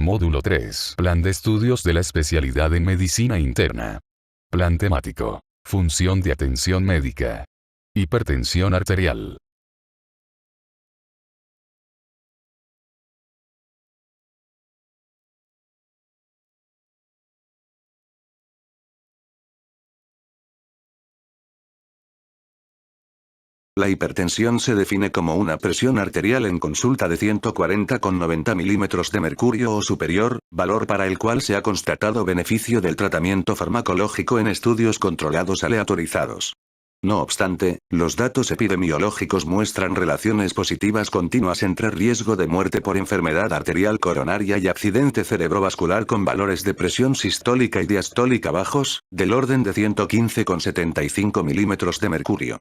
Módulo 3. Plan de estudios de la especialidad en medicina interna. Plan temático. Función de atención médica. Hipertensión arterial. La hipertensión se define como una presión arterial en consulta de 140/90 milímetros de mercurio o superior, valor para el cual se ha constatado beneficio del tratamiento farmacológico en estudios controlados aleatorizados. No obstante, los datos epidemiológicos muestran relaciones positivas continuas entre riesgo de muerte por enfermedad arterial coronaria y accidente cerebrovascular con valores de presión sistólica y diastólica bajos, del orden de 115/75 milímetros de mercurio.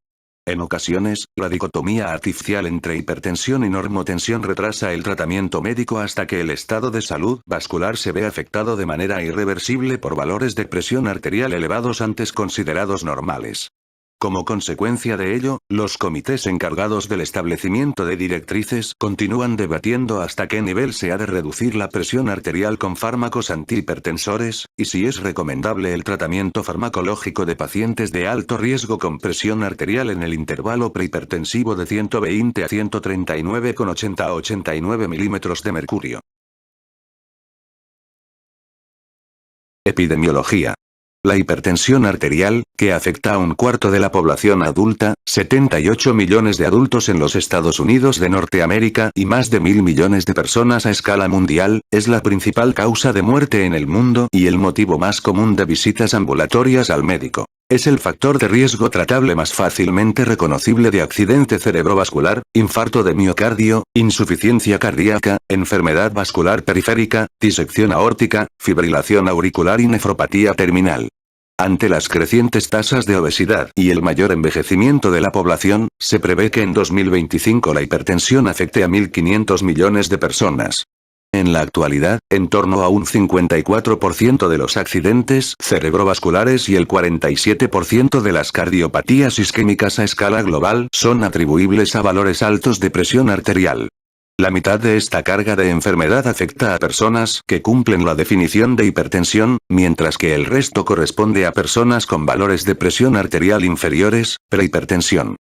En ocasiones, la dicotomía artificial entre hipertensión y normotensión retrasa el tratamiento médico hasta que el estado de salud vascular se ve afectado de manera irreversible por valores de presión arterial elevados antes considerados normales. Como consecuencia de ello, los comités encargados del establecimiento de directrices continúan debatiendo hasta qué nivel se ha de reducir la presión arterial con fármacos antihipertensores, y si es recomendable el tratamiento farmacológico de pacientes de alto riesgo con presión arterial en el intervalo prehipertensivo de 120 a 139,80 a 89 milímetros de mercurio. Epidemiología. La hipertensión arterial, que afecta a 1/4 de la población adulta, 78 millones de adultos en los Estados Unidos de Norteamérica y más de 1.000 millones de personas a escala mundial, es la principal causa de muerte en el mundo y el motivo más común de visitas ambulatorias al médico. Es el factor de riesgo tratable más fácilmente reconocible de accidente cerebrovascular, infarto de miocardio, insuficiencia cardíaca, enfermedad vascular periférica, disección aórtica, fibrilación auricular y nefropatía terminal. Ante las crecientes tasas de obesidad y el mayor envejecimiento de la población, se prevé que en 2025 la hipertensión afecte a 1.500 millones de personas. En la actualidad, en torno a un 54% de los accidentes cerebrovasculares y el 47% de las cardiopatías isquémicas a escala global son atribuibles a valores altos de presión arterial. La mitad de esta carga de enfermedad afecta a personas que cumplen la definición de hipertensión, mientras que el resto corresponde a personas con valores de presión arterial inferiores, prehipertensión.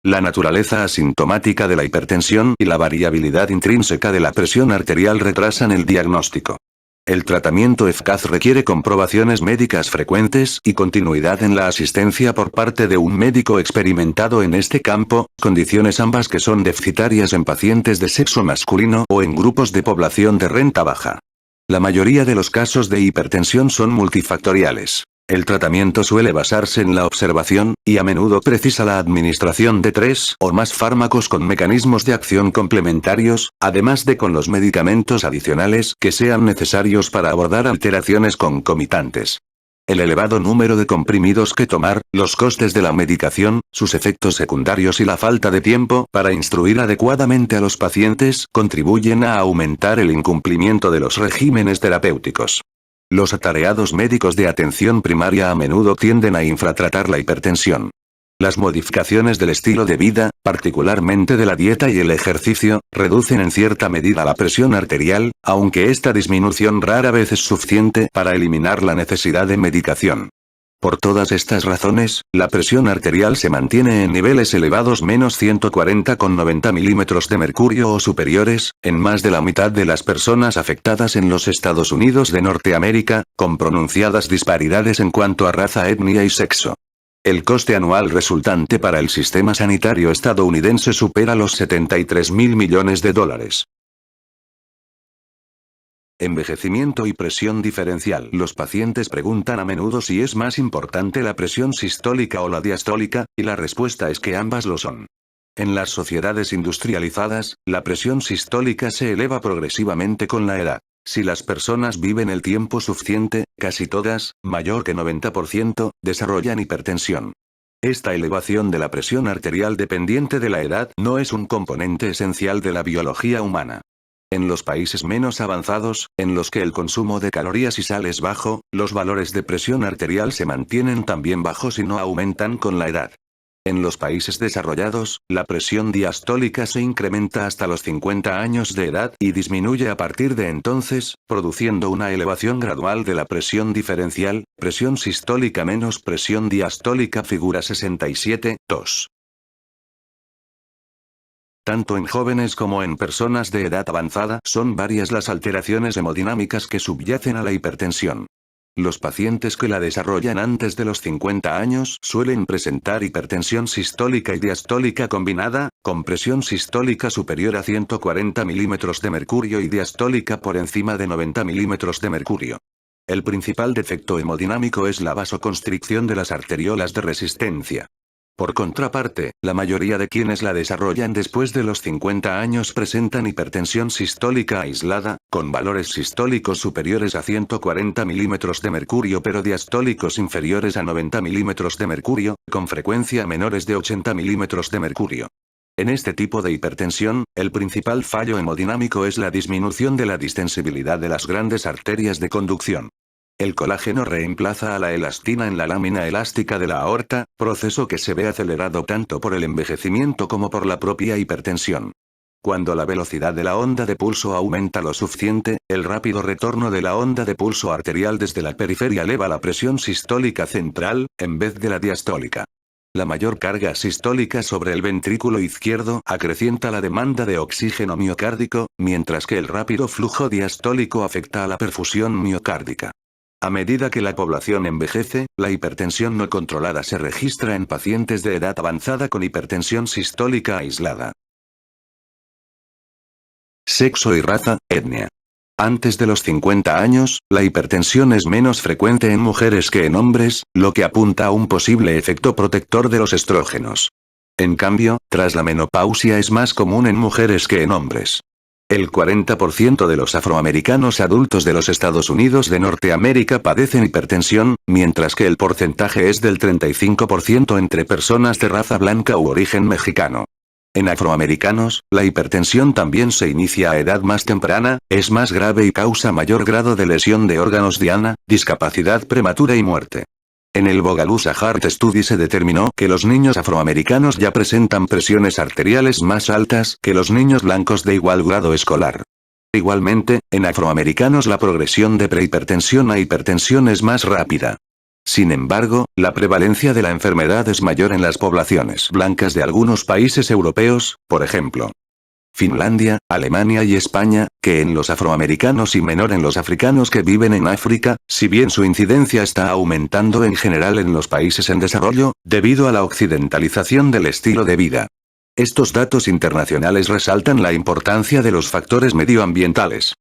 La naturaleza asintomática de la hipertensión y la variabilidad intrínseca de la presión arterial retrasan el diagnóstico. El tratamiento eficaz requiere comprobaciones médicas frecuentes y continuidad en la asistencia por parte de un médico experimentado en este campo, condiciones ambas que son deficitarias en pacientes de sexo masculino o en grupos de población de renta baja. La mayoría de los casos de hipertensión son multifactoriales. El tratamiento suele basarse en la observación, y a menudo precisa la administración de 3 o más fármacos con mecanismos de acción complementarios, además de con los medicamentos adicionales que sean necesarios para abordar alteraciones concomitantes. El elevado número de comprimidos que tomar, los costes de la medicación, sus efectos secundarios y la falta de tiempo para instruir adecuadamente a los pacientes contribuyen a aumentar el incumplimiento de los regímenes terapéuticos. Los atareados médicos de atención primaria a menudo tienden a infratratar la hipertensión. Las modificaciones del estilo de vida, particularmente de la dieta y el ejercicio, reducen en cierta medida la presión arterial, aunque esta disminución rara vez es suficiente para eliminar la necesidad de medicación. Por todas estas razones, la presión arterial se mantiene en niveles elevados menos 140/90 milímetros de mercurio o superiores, en más de la mitad de las personas afectadas en los Estados Unidos de Norteamérica, con pronunciadas disparidades en cuanto a raza, etnia y sexo. El coste anual resultante para el sistema sanitario estadounidense supera los 73.000 millones de dólares. Envejecimiento y presión diferencial. Los pacientes preguntan a menudo si es más importante la presión sistólica o la diastólica, y la respuesta es que ambas lo son. En las sociedades industrializadas, la presión sistólica se eleva progresivamente con la edad. Si las personas viven el tiempo suficiente, casi todas, mayor que 90%, desarrollan hipertensión. Esta elevación de la presión arterial dependiente de la edad no es un componente esencial de la biología humana. En los países menos avanzados, en los que el consumo de calorías y sal es bajo, los valores de presión arterial se mantienen también bajos y no aumentan con la edad. En los países desarrollados, la presión diastólica se incrementa hasta los 50 años de edad y disminuye a partir de entonces, produciendo una elevación gradual de la presión diferencial, presión sistólica menos presión diastólica. Figura 67, 2. Tanto en jóvenes como en personas de edad avanzada son varias las alteraciones hemodinámicas que subyacen a la hipertensión. Los pacientes que la desarrollan antes de los 50 años suelen presentar hipertensión sistólica y diastólica combinada, con presión sistólica superior a 140 milímetros de mercurio y diastólica por encima de 90 milímetros de mercurio. El principal defecto hemodinámico es la vasoconstricción de las arteriolas de resistencia. Por contraparte, la mayoría de quienes la desarrollan después de los 50 años presentan hipertensión sistólica aislada, con valores sistólicos superiores a 140 milímetros de mercurio pero diastólicos inferiores a 90 milímetros de mercurio, con frecuencia menores de 80 milímetros de mercurio. En este tipo de hipertensión, el principal fallo hemodinámico es la disminución de la distensibilidad de las grandes arterias de conducción. El colágeno reemplaza a la elastina en la lámina elástica de la aorta, proceso que se ve acelerado tanto por el envejecimiento como por la propia hipertensión. Cuando la velocidad de la onda de pulso aumenta lo suficiente, el rápido retorno de la onda de pulso arterial desde la periferia eleva la presión sistólica central, en vez de la diastólica. La mayor carga sistólica sobre el ventrículo izquierdo acrecienta la demanda de oxígeno miocárdico, mientras que el rápido flujo diastólico afecta a la perfusión miocárdica. A medida que la población envejece, la hipertensión no controlada se registra en pacientes de edad avanzada con hipertensión sistólica aislada. Sexo y raza, etnia. Antes de los 50 años, la hipertensión es menos frecuente en mujeres que en hombres, lo que apunta a un posible efecto protector de los estrógenos. En cambio, tras la menopausia es más común en mujeres que en hombres. El 40% de los afroamericanos adultos de los Estados Unidos de Norteamérica padecen hipertensión, mientras que el porcentaje es del 35% entre personas de raza blanca u origen mexicano. En afroamericanos, la hipertensión también se inicia a edad más temprana, es más grave y causa mayor grado de lesión de órganos diana, discapacidad prematura y muerte. En el Bogalusa Heart Study se determinó que los niños afroamericanos ya presentan presiones arteriales más altas que los niños blancos de igual grado escolar. Igualmente, en afroamericanos la progresión de prehipertensión a hipertensión es más rápida. Sin embargo, la prevalencia de la enfermedad es mayor en las poblaciones blancas de algunos países europeos, por ejemplo, Finlandia, Alemania y España, que en los afroamericanos y menor en los africanos que viven en África, si bien su incidencia está aumentando en general en los países en desarrollo, debido a la occidentalización del estilo de vida. Estos datos internacionales resaltan la importancia de los factores medioambientales.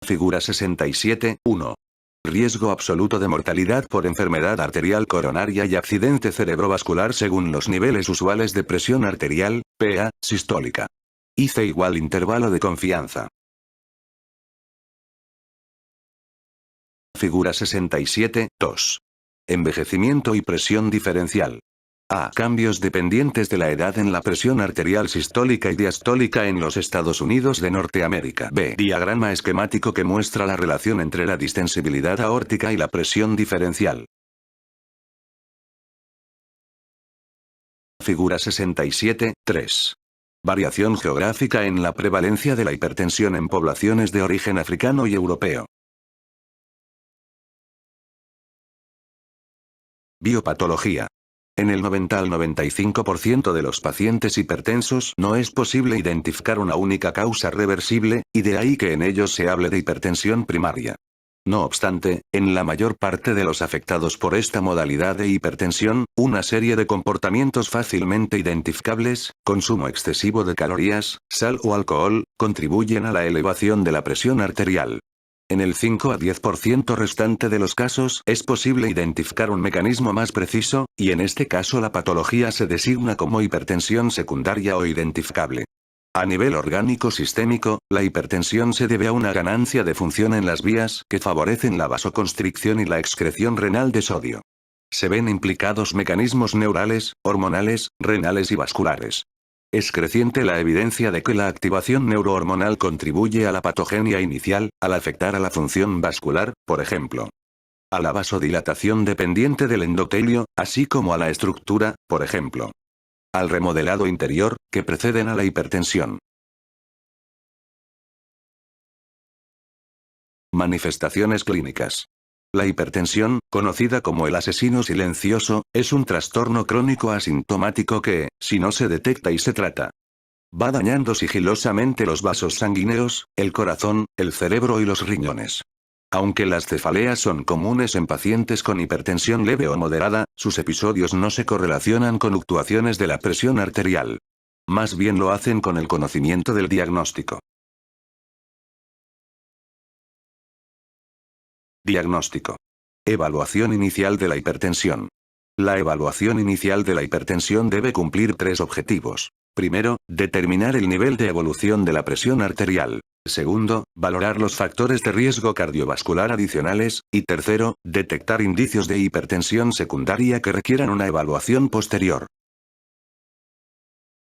Figura 67, 1. Riesgo absoluto de mortalidad por enfermedad arterial coronaria y accidente cerebrovascular según los niveles usuales de presión arterial, PA, sistólica. IC igual intervalo de confianza. Figura 67, 2. Envejecimiento y presión diferencial. A. Cambios dependientes de la edad en la presión arterial sistólica y diastólica en los Estados Unidos de Norteamérica. B. Diagrama esquemático que muestra la relación entre la distensibilidad aórtica y la presión diferencial. Figura 67, 3. Variación geográfica en la prevalencia de la hipertensión en poblaciones de origen africano y europeo. Biopatología. En el 90 al 95% de los pacientes hipertensos no es posible identificar una única causa reversible, y de ahí que en ellos se hable de hipertensión primaria. No obstante, en la mayor parte de los afectados por esta modalidad de hipertensión, una serie de comportamientos fácilmente identificables, consumo excesivo de calorías, sal o alcohol, contribuyen a la elevación de la presión arterial. En el 5 a 10% restante de los casos es posible identificar un mecanismo más preciso, y en este caso la patología se designa como hipertensión secundaria o identificable. A nivel orgánico sistémico, la hipertensión se debe a una ganancia de función en las vías que favorecen la vasoconstricción y la excreción renal de sodio. Se ven implicados mecanismos neurales, hormonales, renales y vasculares. Es creciente la evidencia de que la activación neurohormonal contribuye a la patogenia inicial, al afectar a la función vascular, por ejemplo. a la vasodilatación dependiente del endotelio, así como a la estructura, por ejemplo, al remodelado interior, que preceden a la hipertensión. Manifestaciones clínicas. La hipertensión, conocida como el asesino silencioso, es un trastorno crónico asintomático que, si no se detecta y se trata, va dañando sigilosamente los vasos sanguíneos, el corazón, el cerebro y los riñones. Aunque las cefaleas son comunes en pacientes con hipertensión leve o moderada, sus episodios no se correlacionan con fluctuaciones de la presión arterial. Más bien lo hacen con el conocimiento del diagnóstico. Diagnóstico. Evaluación inicial de la hipertensión. La evaluación inicial de la hipertensión debe cumplir tres objetivos. Primero, determinar el nivel de evolución de la presión arterial. Segundo, valorar los factores de riesgo cardiovascular adicionales. Y tercero, detectar indicios de hipertensión secundaria que requieran una evaluación posterior.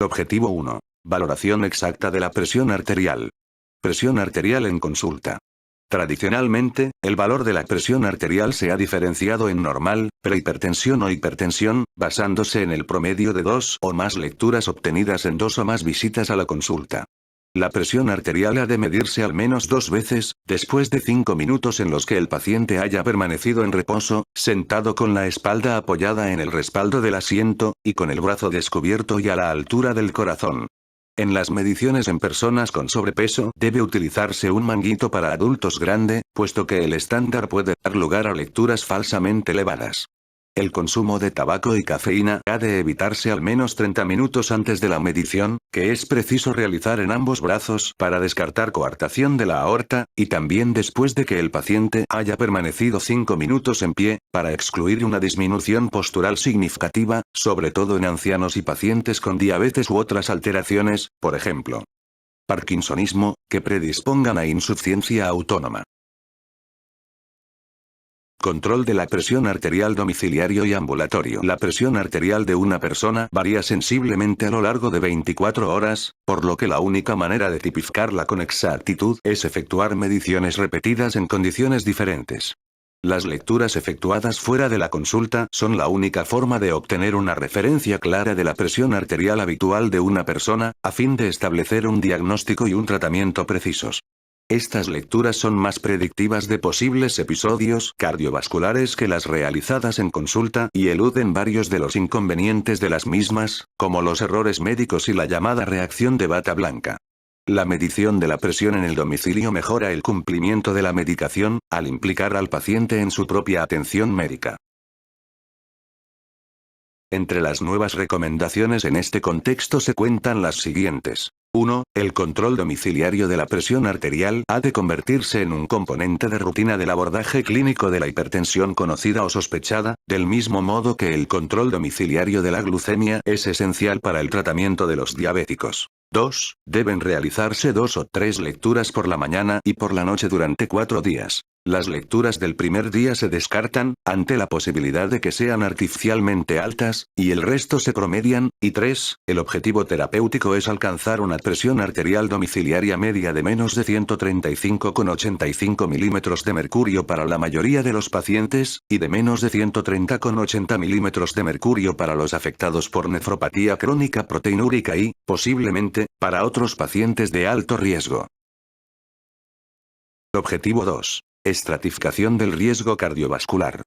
Objetivo 1. Valoración exacta de la presión arterial. Presión arterial en consulta. Tradicionalmente, el valor de la presión arterial se ha diferenciado en normal, prehipertensión o hipertensión, basándose en el promedio de 2 o más lecturas obtenidas en 2 o más visitas a la consulta. La presión arterial ha de medirse al menos 2 veces, después de 5 minutos en los que el paciente haya permanecido en reposo, sentado con la espalda apoyada en el respaldo del asiento, y con el brazo descubierto y a la altura del corazón. En las mediciones en personas con sobrepeso debe utilizarse un manguito para adultos grande, puesto que el estándar puede dar lugar a lecturas falsamente elevadas. El consumo de tabaco y cafeína ha de evitarse al menos 30 minutos antes de la medición, que es preciso realizar en ambos brazos para descartar coartación de la aorta, y también después de que el paciente haya permanecido 5 minutos en pie, para excluir una disminución postural significativa, sobre todo en ancianos y pacientes con diabetes u otras alteraciones, por ejemplo, parkinsonismo, que predispongan a insuficiencia autónoma. Control de la presión arterial domiciliario y ambulatorio. La presión arterial de una persona varía sensiblemente a lo largo de 24 horas, por lo que la única manera de tipificarla con exactitud es efectuar mediciones repetidas en condiciones diferentes. Las lecturas efectuadas fuera de la consulta son la única forma de obtener una referencia clara de la presión arterial habitual de una persona, a fin de establecer un diagnóstico y un tratamiento precisos. Estas lecturas son más predictivas de posibles episodios cardiovasculares que las realizadas en consulta y eluden varios de los inconvenientes de las mismas, como los errores médicos y la llamada reacción de bata blanca. La medición de la presión en el domicilio mejora el cumplimiento de la medicación, al implicar al paciente en su propia atención médica. Entre las nuevas recomendaciones en este contexto se cuentan las siguientes. 1. El control domiciliario de la presión arterial ha de convertirse en un componente de rutina del abordaje clínico de la hipertensión conocida o sospechada, del mismo modo que el control domiciliario de la glucemia es esencial para el tratamiento de los diabéticos. 2. Deben realizarse 2 o 3 lecturas por la mañana y por la noche durante 4 días. Las lecturas del primer día se descartan, ante la posibilidad de que sean artificialmente altas, y el resto se promedian. Y 3. El objetivo terapéutico es alcanzar una presión arterial domiciliaria media de menos de 135,85 milímetros de mercurio para la mayoría de los pacientes, y de menos de 130,80 milímetros de mercurio para los afectados por nefropatía crónica proteinúrica y, posiblemente, para otros pacientes de alto riesgo. Objetivo 2. Estratificación del riesgo cardiovascular.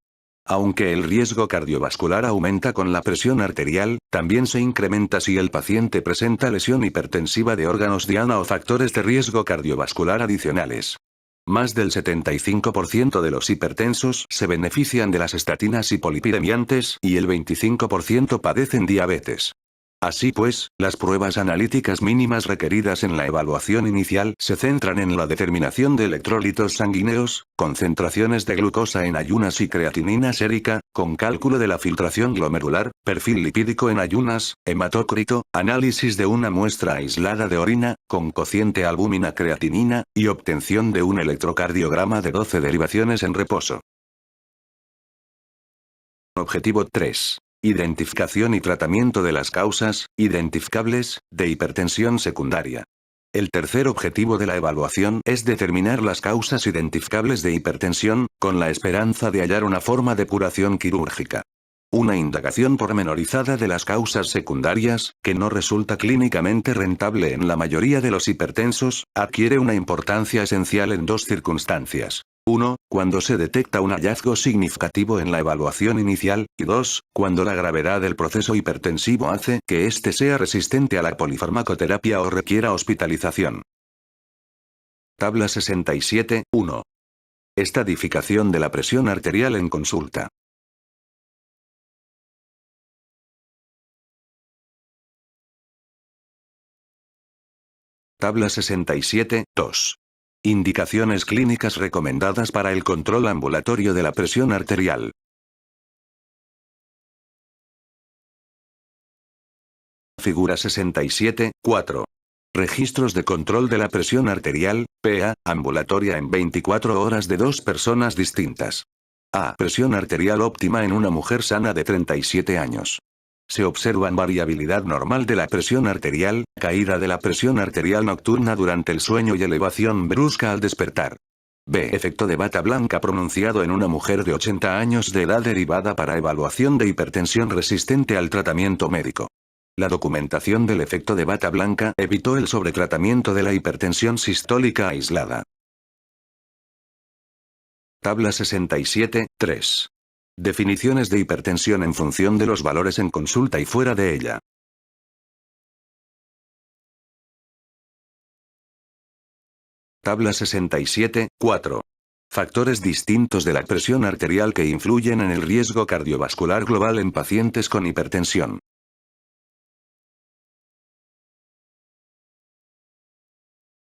Aunque el riesgo cardiovascular aumenta con la presión arterial, también se incrementa si el paciente presenta lesión hipertensiva de órganos diana o factores de riesgo cardiovascular adicionales. Más del 75% de los hipertensos se benefician de las estatinas hipolipidemiantes y el 25% padecen diabetes. Así pues, las pruebas analíticas mínimas requeridas en la evaluación inicial se centran en la determinación de electrolitos sanguíneos, concentraciones de glucosa en ayunas y creatinina sérica, con cálculo de la filtración glomerular, perfil lipídico en ayunas, hematócrito, análisis de una muestra aislada de orina, con cociente albúmina-creatinina, y obtención de un electrocardiograma de 12 derivaciones en reposo. Objetivo 3. Identificación y tratamiento de las causas, identificables, de hipertensión secundaria. El tercer objetivo de la evaluación es determinar las causas identificables de hipertensión, con la esperanza de hallar una forma de curación quirúrgica. Una indagación pormenorizada de las causas secundarias, que no resulta clínicamente rentable en la mayoría de los hipertensos, adquiere una importancia esencial en dos circunstancias. 1. Cuando se detecta un hallazgo significativo en la evaluación inicial, y 2. Cuando la gravedad del proceso hipertensivo hace que éste sea resistente a la polifarmacoterapia o requiera hospitalización. Tabla 67, 1. Estadificación de la presión arterial en consulta. Tabla 67, 2. Indicaciones clínicas recomendadas para el control ambulatorio de la presión arterial. Figura 67, 4. Registros de control de la presión arterial, PA, ambulatoria en 24 horas de dos personas distintas. A. Presión arterial óptima en una mujer sana de 37 años. Se observan variabilidad normal de la presión arterial, caída de la presión arterial nocturna durante el sueño y elevación brusca al despertar. B. Efecto de bata blanca pronunciado en una mujer de 80 años de edad derivada para evaluación de hipertensión resistente al tratamiento médico. La documentación del efecto de bata blanca evitó el sobretratamiento de la hipertensión sistólica aislada. Tabla 67, 3. Definiciones de hipertensión en función de los valores en consulta y fuera de ella. Tabla 67, 4. Factores distintos de la presión arterial que influyen en el riesgo cardiovascular global en pacientes con hipertensión.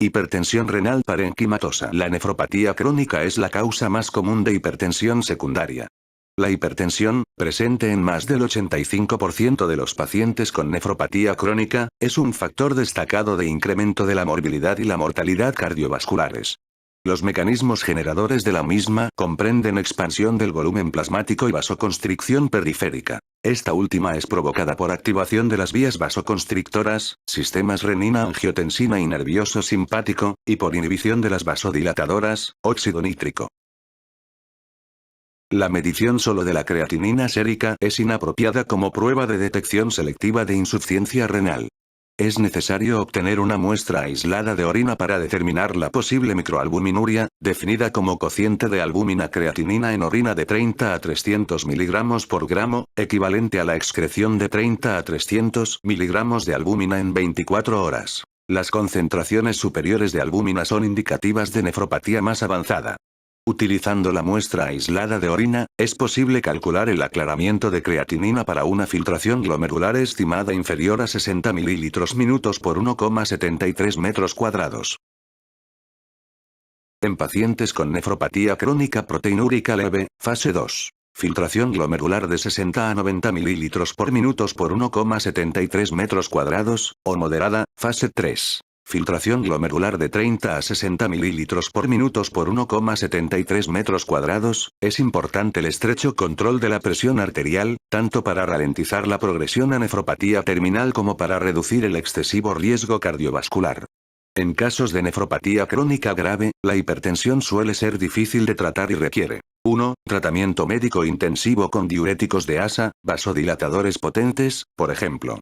Hipertensión renal parenquimatosa. La nefropatía crónica es la causa más común de hipertensión secundaria. La hipertensión, presente en más del 85% de los pacientes con nefropatía crónica, es un factor destacado de incremento de la morbilidad y la mortalidad cardiovasculares. Los mecanismos generadores de la misma comprenden expansión del volumen plasmático y vasoconstricción periférica. Esta última es provocada por activación de las vías vasoconstrictoras, sistemas renina-angiotensina y nervioso simpático, y por inhibición de las vasodilatadoras, óxido nítrico. La medición solo de la creatinina sérica es inapropiada como prueba de detección selectiva de insuficiencia renal. Es necesario obtener una muestra aislada de orina para determinar la posible microalbuminuria, definida como cociente de albúmina creatinina en orina de 30 a 300 mg por gramo, equivalente a la excreción de 30 a 300 mg de albúmina en 24 horas. Las concentraciones superiores de albúmina son indicativas de nefropatía más avanzada. Utilizando la muestra aislada de orina, es posible calcular el aclaramiento de creatinina para una filtración glomerular estimada inferior a 60 ml/min por 1,73 metros cuadrados. En pacientes con nefropatía crónica proteinúrica leve, fase 2. Filtración glomerular de 60 a 90 ml/min por 1,73 metros cuadrados, o moderada, fase 3. Filtración glomerular de 30 a 60 ml/min por 1,73 metros cuadrados, es importante el estrecho control de la presión arterial, tanto para ralentizar la progresión a nefropatía terminal como para reducir el excesivo riesgo cardiovascular. En casos de nefropatía crónica grave, la hipertensión suele ser difícil de tratar y requiere 1. Tratamiento médico intensivo con diuréticos de asa, vasodilatadores potentes, por ejemplo,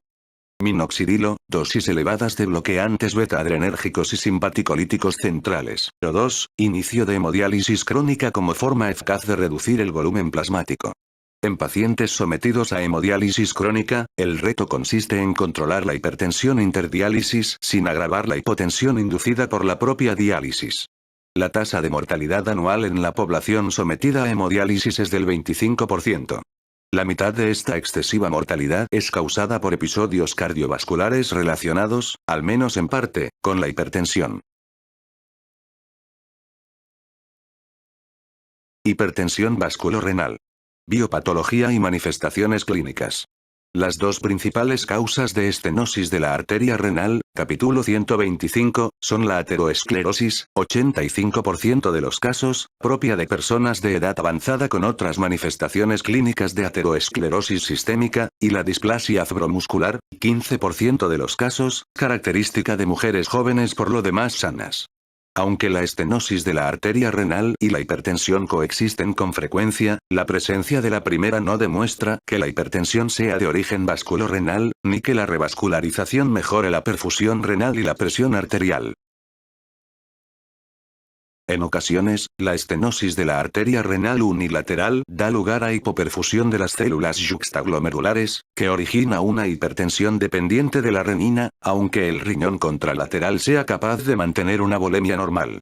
minoxidilo, dosis elevadas de bloqueantes beta-adrenérgicos y simpaticolíticos centrales. O 2. Inicio de hemodiálisis crónica como forma eficaz de reducir el volumen plasmático. En pacientes sometidos a hemodiálisis crónica, el reto consiste en controlar la hipertensión interdiálisis sin agravar la hipotensión inducida por la propia diálisis. La tasa de mortalidad anual en la población sometida a hemodiálisis es del 25%. La mitad de esta excesiva mortalidad es causada por episodios cardiovasculares relacionados, al menos en parte, con la hipertensión. Hipertensión vasculorenal. Biopatología y manifestaciones clínicas. Las dos principales causas de estenosis de la arteria renal, capítulo 125, son la ateroesclerosis, 85% de los casos, propia de personas de edad avanzada con otras manifestaciones clínicas de ateroesclerosis sistémica, y la displasia fibromuscular, 15% de los casos, característica de mujeres jóvenes por lo demás sanas. Aunque la estenosis de la arteria renal y la hipertensión coexisten con frecuencia, la presencia de la primera no demuestra que la hipertensión sea de origen vasculorenal, ni que la revascularización mejore la perfusión renal y la presión arterial. En ocasiones, la estenosis de la arteria renal unilateral da lugar a hipoperfusión de las células yuxtaglomerulares, que origina una hipertensión dependiente de la renina, aunque el riñón contralateral sea capaz de mantener una volemia normal.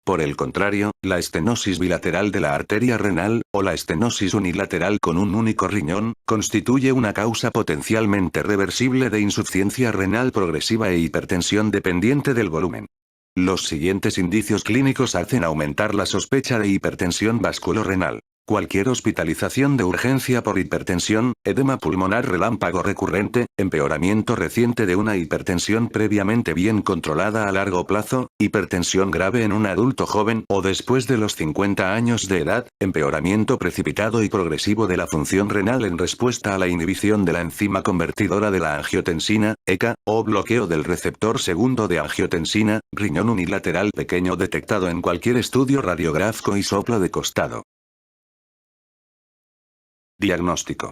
Por el contrario, la estenosis bilateral de la arteria renal, o la estenosis unilateral con un único riñón, constituye una causa potencialmente reversible de insuficiencia renal progresiva e hipertensión dependiente del volumen. Los siguientes indicios clínicos hacen aumentar la sospecha de hipertensión vasculorenal. Cualquier hospitalización de urgencia por hipertensión, edema pulmonar relámpago recurrente, empeoramiento reciente de una hipertensión previamente bien controlada a largo plazo, hipertensión grave en un adulto joven o después de los 50 años de edad, empeoramiento precipitado y progresivo de la función renal en respuesta a la inhibición de la enzima convertidora de la angiotensina, ECA, o bloqueo del receptor segundo de angiotensina, riñón unilateral pequeño detectado en cualquier estudio radiográfico y soplo de costado. Diagnóstico.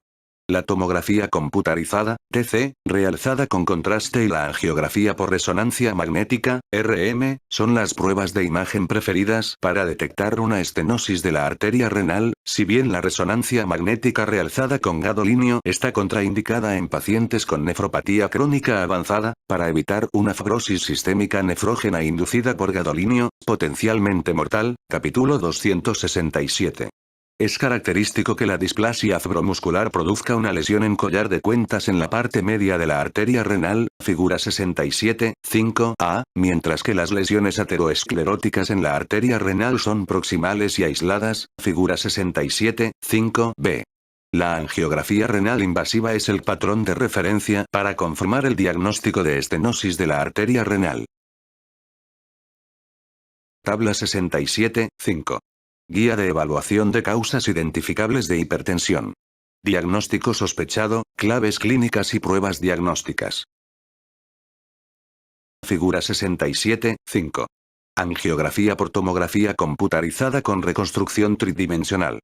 La tomografía computarizada, TC, realzada con contraste y la angiografía por resonancia magnética, RM, son las pruebas de imagen preferidas para detectar una estenosis de la arteria renal, si bien la resonancia magnética realzada con gadolinio está contraindicada en pacientes con nefropatía crónica avanzada, para evitar una fibrosis sistémica nefrógena inducida por gadolinio, potencialmente mortal, capítulo 267. Es característico que la displasia fibromuscular produzca una lesión en collar de cuentas en la parte media de la arteria renal, figura 67, 5a, mientras que las lesiones ateroescleróticas en la arteria renal son proximales y aisladas, figura 67, 5b. La angiografía renal invasiva es el patrón de referencia para confirmar el diagnóstico de estenosis de la arteria renal. Tabla 67, 5. Guía de evaluación de causas identificables de hipertensión. Diagnóstico sospechado, claves clínicas y pruebas diagnósticas. Figura 67, 5. Angiografía por tomografía computarizada con reconstrucción tridimensional.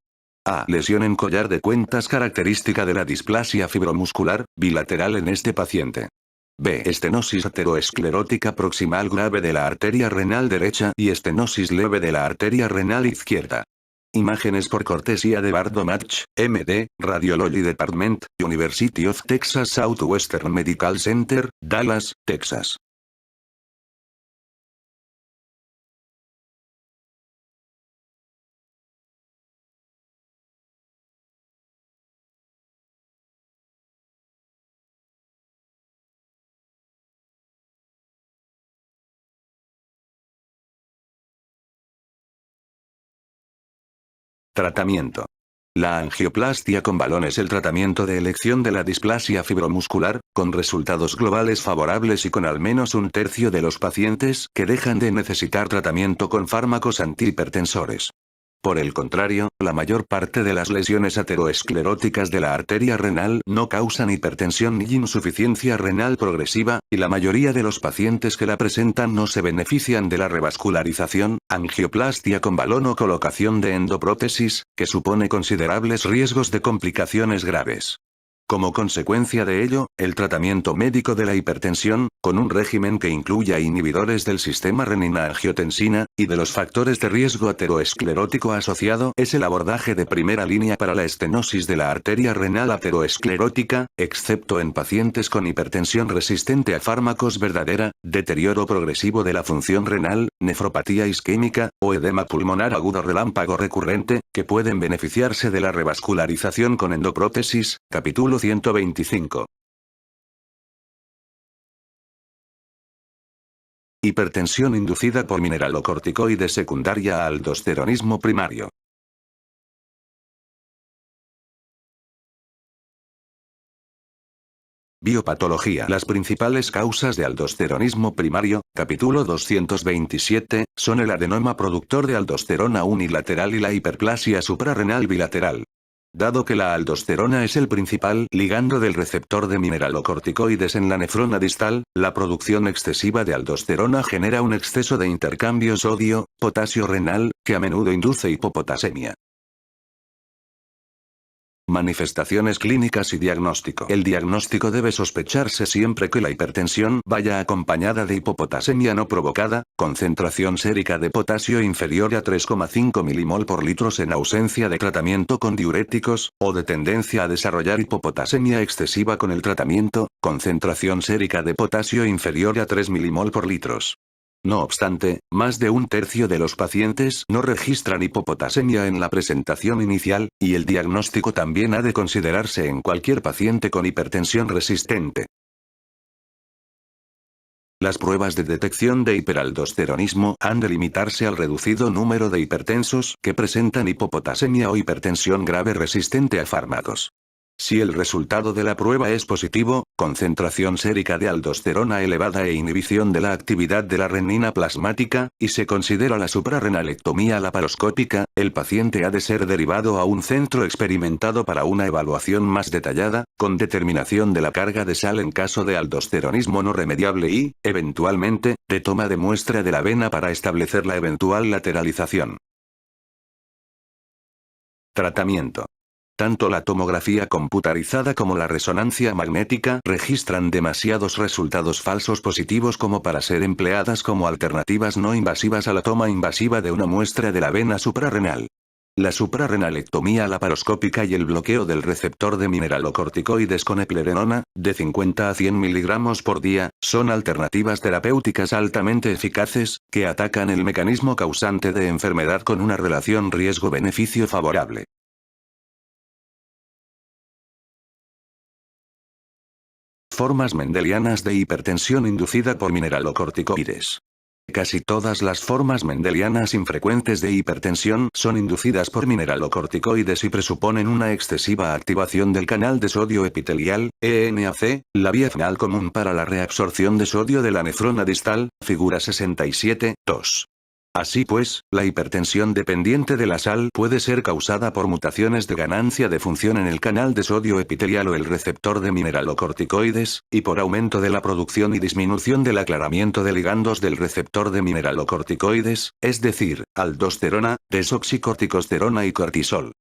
A. Lesión en collar de cuentas característica de la displasia fibromuscular, bilateral en este paciente. B. Estenosis ateroesclerótica proximal grave de la arteria renal derecha y estenosis leve de la arteria renal izquierda. Imágenes por cortesía de Bardo Match, MD, Radiology Department, University of Texas Southwestern Medical Center, Dallas, Texas. Tratamiento. La angioplastia con balón es el tratamiento de elección de la displasia fibromuscular, con resultados globales favorables y con al menos un tercio de los pacientes que dejan de necesitar tratamiento con fármacos antihipertensores. Por el contrario, la mayor parte de las lesiones ateroescleróticas de la arteria renal no causan hipertensión ni insuficiencia renal progresiva, y la mayoría de los pacientes que la presentan no se benefician de la revascularización, angioplastia con balón o colocación de endoprótesis, que supone considerables riesgos de complicaciones graves. Como consecuencia de ello, el tratamiento médico de la hipertensión, con un régimen que incluya inhibidores del sistema renina-angiotensina, y de los factores de riesgo ateroesclerótico asociado, es el abordaje de primera línea para la estenosis de la arteria renal ateroesclerótica, excepto en pacientes con hipertensión resistente a fármacos verdadera, deterioro progresivo de la función renal, nefropatía isquémica, o edema pulmonar agudo relámpago recurrente, que pueden beneficiarse de la revascularización con endoprótesis, capítulo 125. Hipertensión inducida por mineralocorticoide secundaria a aldosteronismo primario. Biopatología. Las principales causas de aldosteronismo primario, capítulo 227, son el adenoma productor de aldosterona unilateral y la hiperplasia suprarrenal bilateral. Dado que la aldosterona es el principal ligando del receptor de mineralocorticoides en la nefrona distal, la producción excesiva de aldosterona genera un exceso de intercambio sodio-potasio renal, que a menudo induce hipopotasemia. Manifestaciones clínicas y diagnóstico. El diagnóstico debe sospecharse siempre que la hipertensión vaya acompañada de hipopotasemia no provocada, concentración sérica de potasio inferior a 3,5 milimol por litros en ausencia de tratamiento con diuréticos, o de tendencia a desarrollar hipopotasemia excesiva con el tratamiento, concentración sérica de potasio inferior a 3 milimol por litros. No obstante, más de un tercio de los pacientes no registran hipopotasemia en la presentación inicial, y el diagnóstico también ha de considerarse en cualquier paciente con hipertensión resistente. Las pruebas de detección de hiperaldosteronismo han de limitarse al reducido número de hipertensos que presentan hipopotasemia o hipertensión grave resistente a fármacos. Si el resultado de la prueba es positivo, concentración sérica de aldosterona elevada e inhibición de la actividad de la renina plasmática, y se considera la suprarrenalectomía laparoscópica, el paciente ha de ser derivado a un centro experimentado para una evaluación más detallada, con determinación de la carga de sal en caso de aldosteronismo no remediable y, eventualmente, de toma de muestra de la vena para establecer la eventual lateralización. Tratamiento. Tanto la tomografía computarizada como la resonancia magnética registran demasiados resultados falsos positivos como para ser empleadas como alternativas no invasivas a la toma invasiva de una muestra de la vena suprarrenal. La suprarrenalectomía laparoscópica y el bloqueo del receptor de mineralocorticoides con eplerenona, de 50 a 100 miligramos por día, son alternativas terapéuticas altamente eficaces, que atacan el mecanismo causante de enfermedad con una relación riesgo-beneficio favorable. Formas mendelianas de hipertensión inducida por mineralocorticoides. Casi todas las formas mendelianas infrecuentes de hipertensión son inducidas por mineralocorticoides y presuponen una excesiva activación del canal de sodio epitelial, ENAC, la vía final común para la reabsorción de sodio de la nefrona distal, figura 67.2. Así pues, la hipertensión dependiente de la sal puede ser causada por mutaciones de ganancia de función en el canal de sodio epitelial o el receptor de mineralocorticoides, y por aumento de la producción y disminución del aclaramiento de ligandos del receptor de mineralocorticoides, es decir, aldosterona, desoxicorticosterona y cortisol.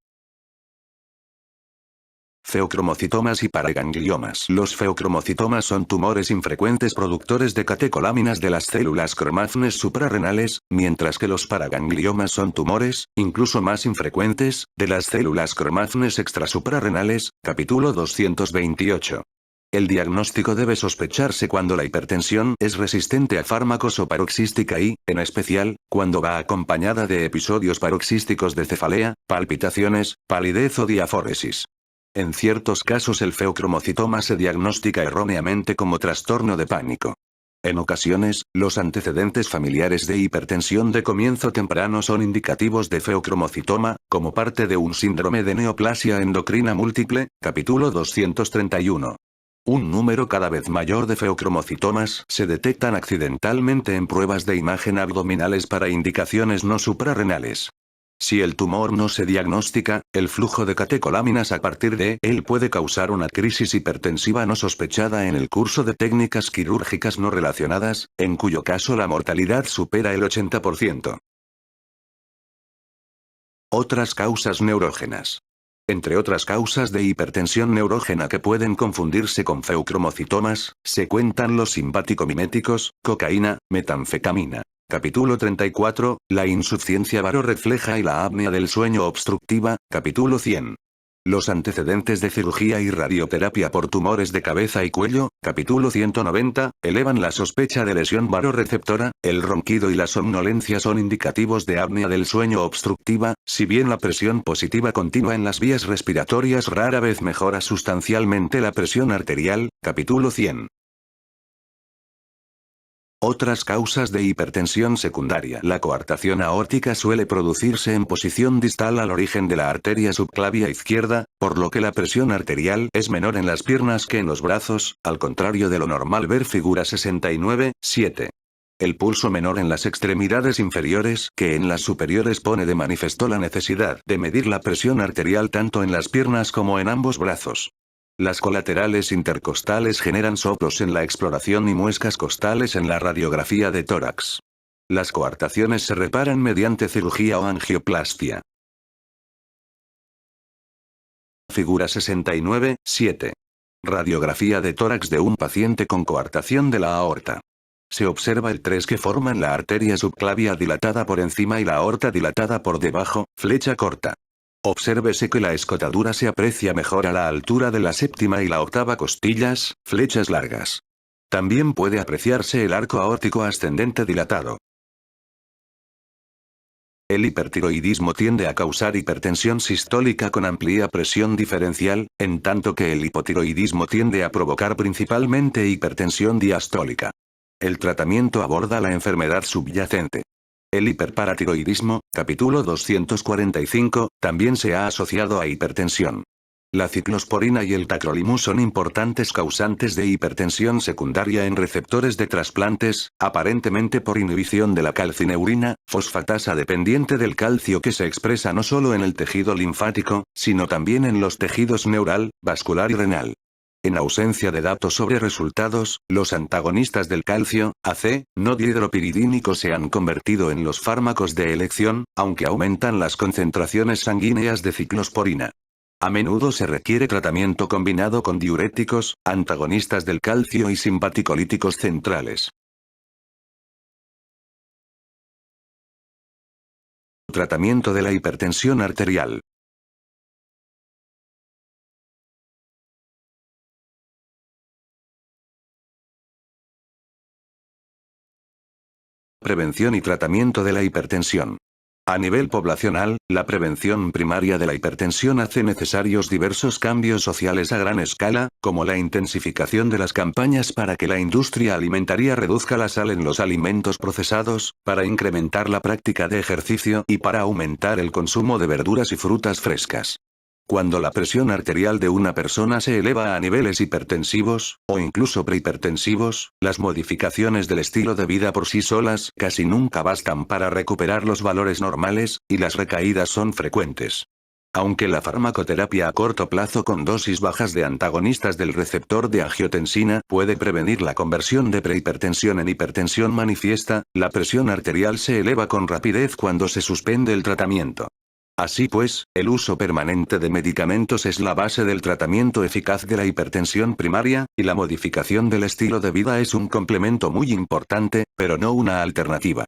Feocromocitomas y paragangliomas. Los feocromocitomas son tumores infrecuentes productores de catecolaminas de las células cromafnes suprarrenales, mientras que los paragangliomas son tumores, incluso más infrecuentes, de las células cromafnes extrasuprarrenales, capítulo 228. El diagnóstico debe sospecharse cuando la hipertensión es resistente a fármacos o paroxística y, en especial, cuando va acompañada de episodios paroxísticos de cefalea, palpitaciones, palidez o diaforesis. En ciertos casos el feocromocitoma se diagnostica erróneamente como trastorno de pánico. En ocasiones, los antecedentes familiares de hipertensión de comienzo temprano son indicativos de feocromocitoma, como parte de un síndrome de neoplasia endocrina múltiple, capítulo 231. Un número cada vez mayor de feocromocitomas se detectan accidentalmente en pruebas de imagen abdominales para indicaciones no suprarrenales. Si el tumor no se diagnostica, el flujo de catecolaminas a partir de él puede causar una crisis hipertensiva no sospechada en el curso de técnicas quirúrgicas no relacionadas, en cuyo caso la mortalidad supera el 80%. Otras causas neurógenas. Entre otras causas de hipertensión neurógena que pueden confundirse con feocromocitomas, se cuentan los simpático-miméticos, cocaína, metanfetamina. Capítulo 34, la insuficiencia varorefleja y la apnea del sueño obstructiva, capítulo 100. Los antecedentes de cirugía y radioterapia por tumores de cabeza y cuello, capítulo 190, elevan la sospecha de lesión varorreceptora, el ronquido y la somnolencia son indicativos de apnea del sueño obstructiva, si bien la presión positiva continua en las vías respiratorias rara vez mejora sustancialmente la presión arterial, capítulo 100. Otras causas de hipertensión secundaria. La coartación aórtica suele producirse en posición distal al origen de la arteria subclavia izquierda, por lo que la presión arterial es menor en las piernas que en los brazos, al contrario de lo normal ver figura 69.7. El pulso menor en las extremidades inferiores que en las superiores pone de manifiesto la necesidad de medir la presión arterial tanto en las piernas como en ambos brazos. Las colaterales intercostales generan soplos en la exploración y muescas costales en la radiografía de tórax. Las coartaciones se reparan mediante cirugía o angioplastia. Figura 69.7. Radiografía de tórax de un paciente con coartación de la aorta. Se observa el 3 que forman la arteria subclavia dilatada por encima y la aorta dilatada por debajo, flecha corta. Obsérvese que la escotadura se aprecia mejor a la altura de la séptima y la octava costillas, flechas largas. También puede apreciarse el arco aórtico ascendente dilatado. El hipertiroidismo tiende a causar hipertensión sistólica con amplia presión diferencial, en tanto que el hipotiroidismo tiende a provocar principalmente hipertensión diastólica. El tratamiento aborda la enfermedad subyacente. El hiperparatiroidismo, capítulo 245, también se ha asociado a hipertensión. La ciclosporina y el tacrolimus son importantes causantes de hipertensión secundaria en receptores de trasplantes, aparentemente por inhibición de la calcineurina, fosfatasa dependiente del calcio que se expresa no solo en el tejido linfático, sino también en los tejidos neural, vascular y renal. En ausencia de datos sobre resultados, los antagonistas del calcio, AC, no dihidropiridínicos se han convertido en los fármacos de elección, aunque aumentan las concentraciones sanguíneas de ciclosporina. A menudo se requiere tratamiento combinado con diuréticos, antagonistas del calcio y simpaticolíticos centrales. Tratamiento de la hipertensión arterial. Prevención y tratamiento de la hipertensión. A nivel poblacional, la prevención primaria de la hipertensión hace necesarios diversos cambios sociales a gran escala, como la intensificación de las campañas para que la industria alimentaria reduzca la sal en los alimentos procesados, para incrementar la práctica de ejercicio y para aumentar el consumo de verduras y frutas frescas. Cuando la presión arterial de una persona se eleva a niveles hipertensivos, o incluso prehipertensivos, las modificaciones del estilo de vida por sí solas casi nunca bastan para recuperar los valores normales, y las recaídas son frecuentes. Aunque la farmacoterapia a corto plazo con dosis bajas de antagonistas del receptor de angiotensina puede prevenir la conversión de prehipertensión en hipertensión manifiesta, la presión arterial se eleva con rapidez cuando se suspende el tratamiento. Así pues, el uso permanente de medicamentos es la base del tratamiento eficaz de la hipertensión primaria, y la modificación del estilo de vida es un complemento muy importante, pero no una alternativa.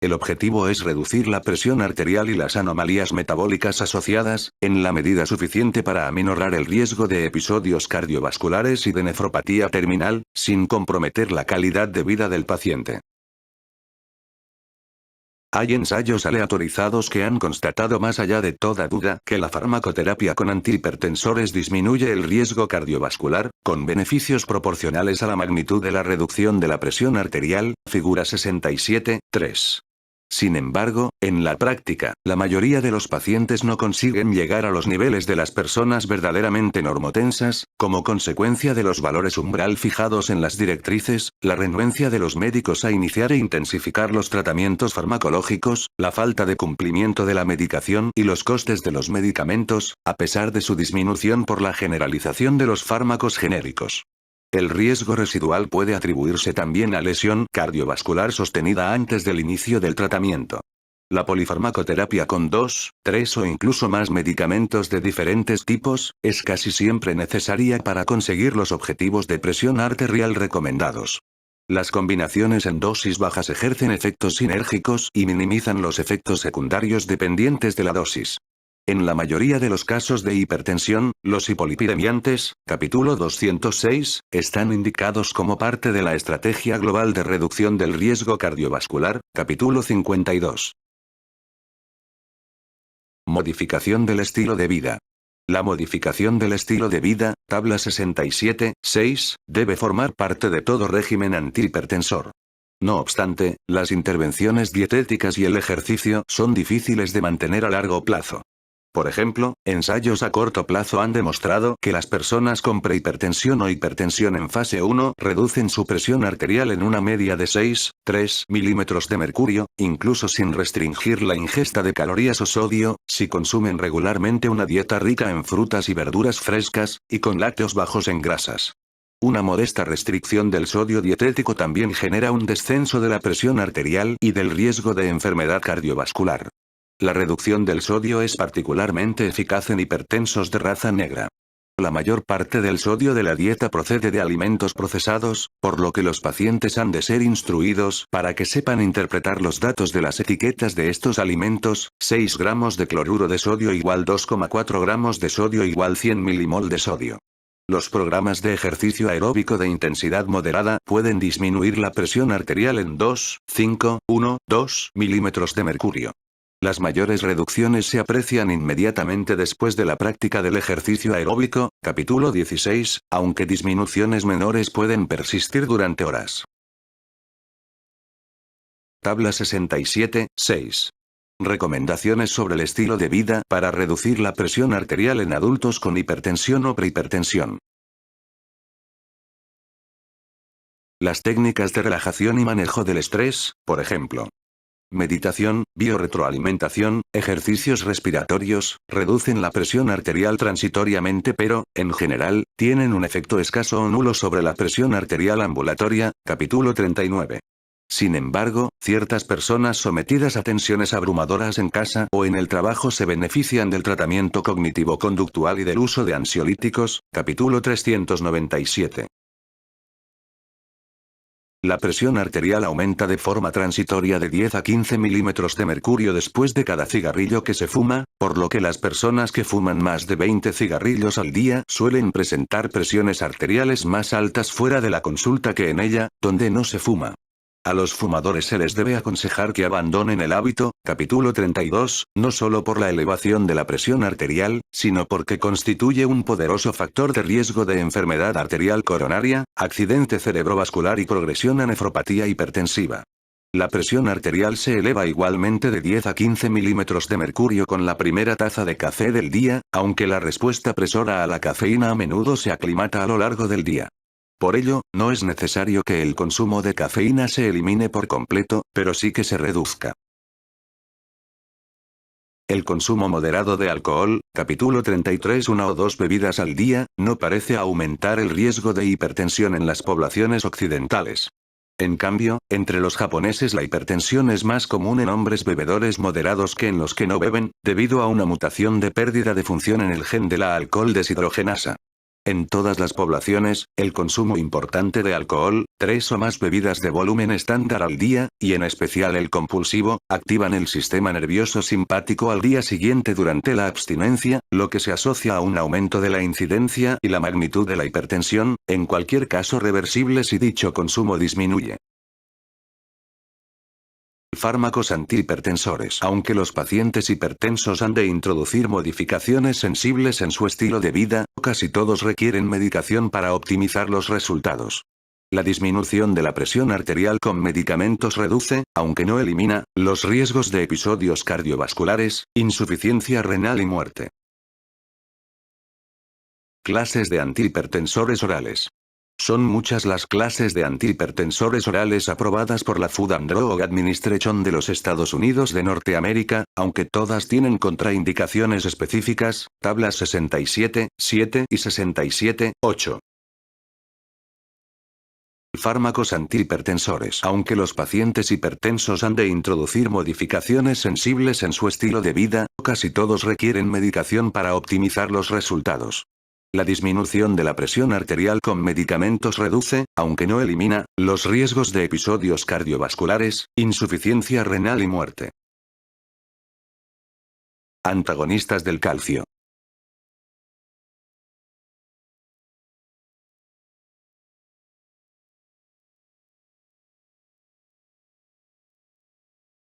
El objetivo es reducir la presión arterial y las anomalías metabólicas asociadas, en la medida suficiente para aminorar el riesgo de episodios cardiovasculares y de nefropatía terminal, sin comprometer la calidad de vida del paciente. Hay ensayos aleatorizados que han constatado más allá de toda duda que la farmacoterapia con antihipertensores disminuye el riesgo cardiovascular, con beneficios proporcionales a la magnitud de la reducción de la presión arterial, figura 67.3. Sin embargo, en la práctica, la mayoría de los pacientes no consiguen llegar a los niveles de las personas verdaderamente normotensas, como consecuencia de los valores umbral fijados en las directrices, la renuencia de los médicos a iniciar e intensificar los tratamientos farmacológicos, la falta de cumplimiento de la medicación y los costes de los medicamentos, a pesar de su disminución por la generalización de los fármacos genéricos. El riesgo residual puede atribuirse también a lesión cardiovascular sostenida antes del inicio del tratamiento. La polifarmacoterapia con 2, 3 o incluso más medicamentos de diferentes tipos, es casi siempre necesaria para conseguir los objetivos de presión arterial recomendados. Las combinaciones en dosis bajas ejercen efectos sinérgicos y minimizan los efectos secundarios dependientes de la dosis. En la mayoría de los casos de hipertensión, los hipolipidemiantes, capítulo 206, están indicados como parte de la estrategia global de reducción del riesgo cardiovascular, capítulo 52. Modificación del estilo de vida. La modificación del estilo de vida, tabla 67.6, debe formar parte de todo régimen antihipertensor. No obstante, las intervenciones dietéticas y el ejercicio son difíciles de mantener a largo plazo. Por ejemplo, ensayos a corto plazo han demostrado que las personas con prehipertensión o hipertensión en fase 1 reducen su presión arterial en una media de 6,3 milímetros de mercurio, incluso sin restringir la ingesta de calorías o sodio, si consumen regularmente una dieta rica en frutas y verduras frescas, y con lácteos bajos en grasas. Una modesta restricción del sodio dietético también genera un descenso de la presión arterial y del riesgo de enfermedad cardiovascular. La reducción del sodio es particularmente eficaz en hipertensos de raza negra. La mayor parte del sodio de la dieta procede de alimentos procesados, por lo que los pacientes han de ser instruidos para que sepan interpretar los datos de las etiquetas de estos alimentos. 6 gramos de cloruro de sodio igual 2,4 gramos de sodio igual 100 milimol de sodio. Los programas de ejercicio aeróbico de intensidad moderada pueden disminuir la presión arterial en 2 milímetros de mercurio. Las mayores reducciones se aprecian inmediatamente después de la práctica del ejercicio aeróbico, capítulo 16, aunque disminuciones menores pueden persistir durante horas. Tabla 67, 6. Recomendaciones sobre el estilo de vida para reducir la presión arterial en adultos con hipertensión o prehipertensión. Las técnicas de relajación y manejo del estrés, por ejemplo. Meditación, biorretroalimentación, ejercicios respiratorios, reducen la presión arterial transitoriamente pero, en general, tienen un efecto escaso o nulo sobre la presión arterial ambulatoria, capítulo 39. Sin embargo, ciertas personas sometidas a tensiones abrumadoras en casa o en el trabajo se benefician del tratamiento cognitivo-conductual y del uso de ansiolíticos, capítulo 397. La presión arterial aumenta de forma transitoria de 10 a 15 milímetros de mercurio después de cada cigarrillo que se fuma, por lo que las personas que fuman más de 20 cigarrillos al día suelen presentar presiones arteriales más altas fuera de la consulta que en ella, donde no se fuma. A los fumadores se les debe aconsejar que abandonen el hábito, capítulo 32, no solo por la elevación de la presión arterial, sino porque constituye un poderoso factor de riesgo de enfermedad arterial coronaria, accidente cerebrovascular y progresión a nefropatía hipertensiva. La presión arterial se eleva igualmente de 10 a 15 milímetros de mercurio con la primera taza de café del día, aunque la respuesta presora a la cafeína a menudo se aclimata a lo largo del día. Por ello, no es necesario que el consumo de cafeína se elimine por completo, pero sí que se reduzca. El consumo moderado de alcohol, capítulo 33. 1 o 2 bebidas al día, no parece aumentar el riesgo de hipertensión en las poblaciones occidentales. En cambio, entre los japoneses la hipertensión es más común en hombres bebedores moderados que en los que no beben, debido a una mutación de pérdida de función en el gen de la alcohol deshidrogenasa. En todas las poblaciones, el consumo importante de alcohol, 3 o más bebidas de volumen estándar al día, y en especial el compulsivo, activan el sistema nervioso simpático al día siguiente durante la abstinencia, lo que se asocia a un aumento de la incidencia y la magnitud de la hipertensión, en cualquier caso reversible si dicho consumo disminuye. Fármacos antihipertensores. Aunque los pacientes hipertensos han de introducir modificaciones sensibles en su estilo de vida, casi todos requieren medicación para optimizar los resultados. La disminución de la presión arterial con medicamentos reduce, aunque no elimina, los riesgos de episodios cardiovasculares, insuficiencia renal y muerte. Clases de antihipertensores orales. Son muchas las clases de antihipertensores orales aprobadas por la Food and Drug Administration de los Estados Unidos de Norteamérica, aunque todas tienen contraindicaciones específicas, tablas 67, 7 y 67, 8. Fármacos antihipertensores. Aunque los pacientes hipertensos han de introducir modificaciones sensibles en su estilo de vida, casi todos requieren medicación para optimizar los resultados. La disminución de la presión arterial con medicamentos reduce, aunque no elimina, los riesgos de episodios cardiovasculares, insuficiencia renal y muerte. Antagonistas del calcio.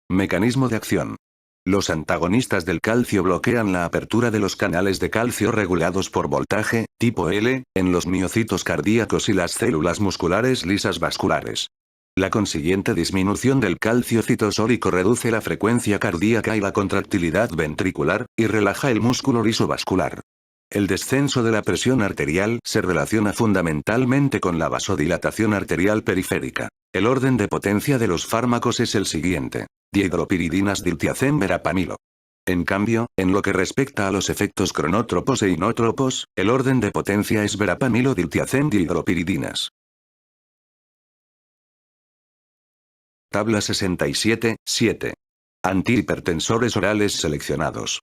Mecanismo de acción. Los antagonistas del calcio bloquean la apertura de los canales de calcio regulados por voltaje, tipo L, en los miocitos cardíacos y las células musculares lisas vasculares. La consiguiente disminución del calcio citosólico reduce la frecuencia cardíaca y la contractilidad ventricular, y relaja el músculo liso vascular. El descenso de la presión arterial se relaciona fundamentalmente con la vasodilatación arterial periférica. El orden de potencia de los fármacos es el siguiente: dihidropiridinas, diltiazem, verapamilo. En cambio, en lo que respecta a los efectos cronótropos e inótropos, el orden de potencia es verapamilo, diltiazem, dihidropiridinas. Tabla 67, 7. Antihipertensores orales seleccionados.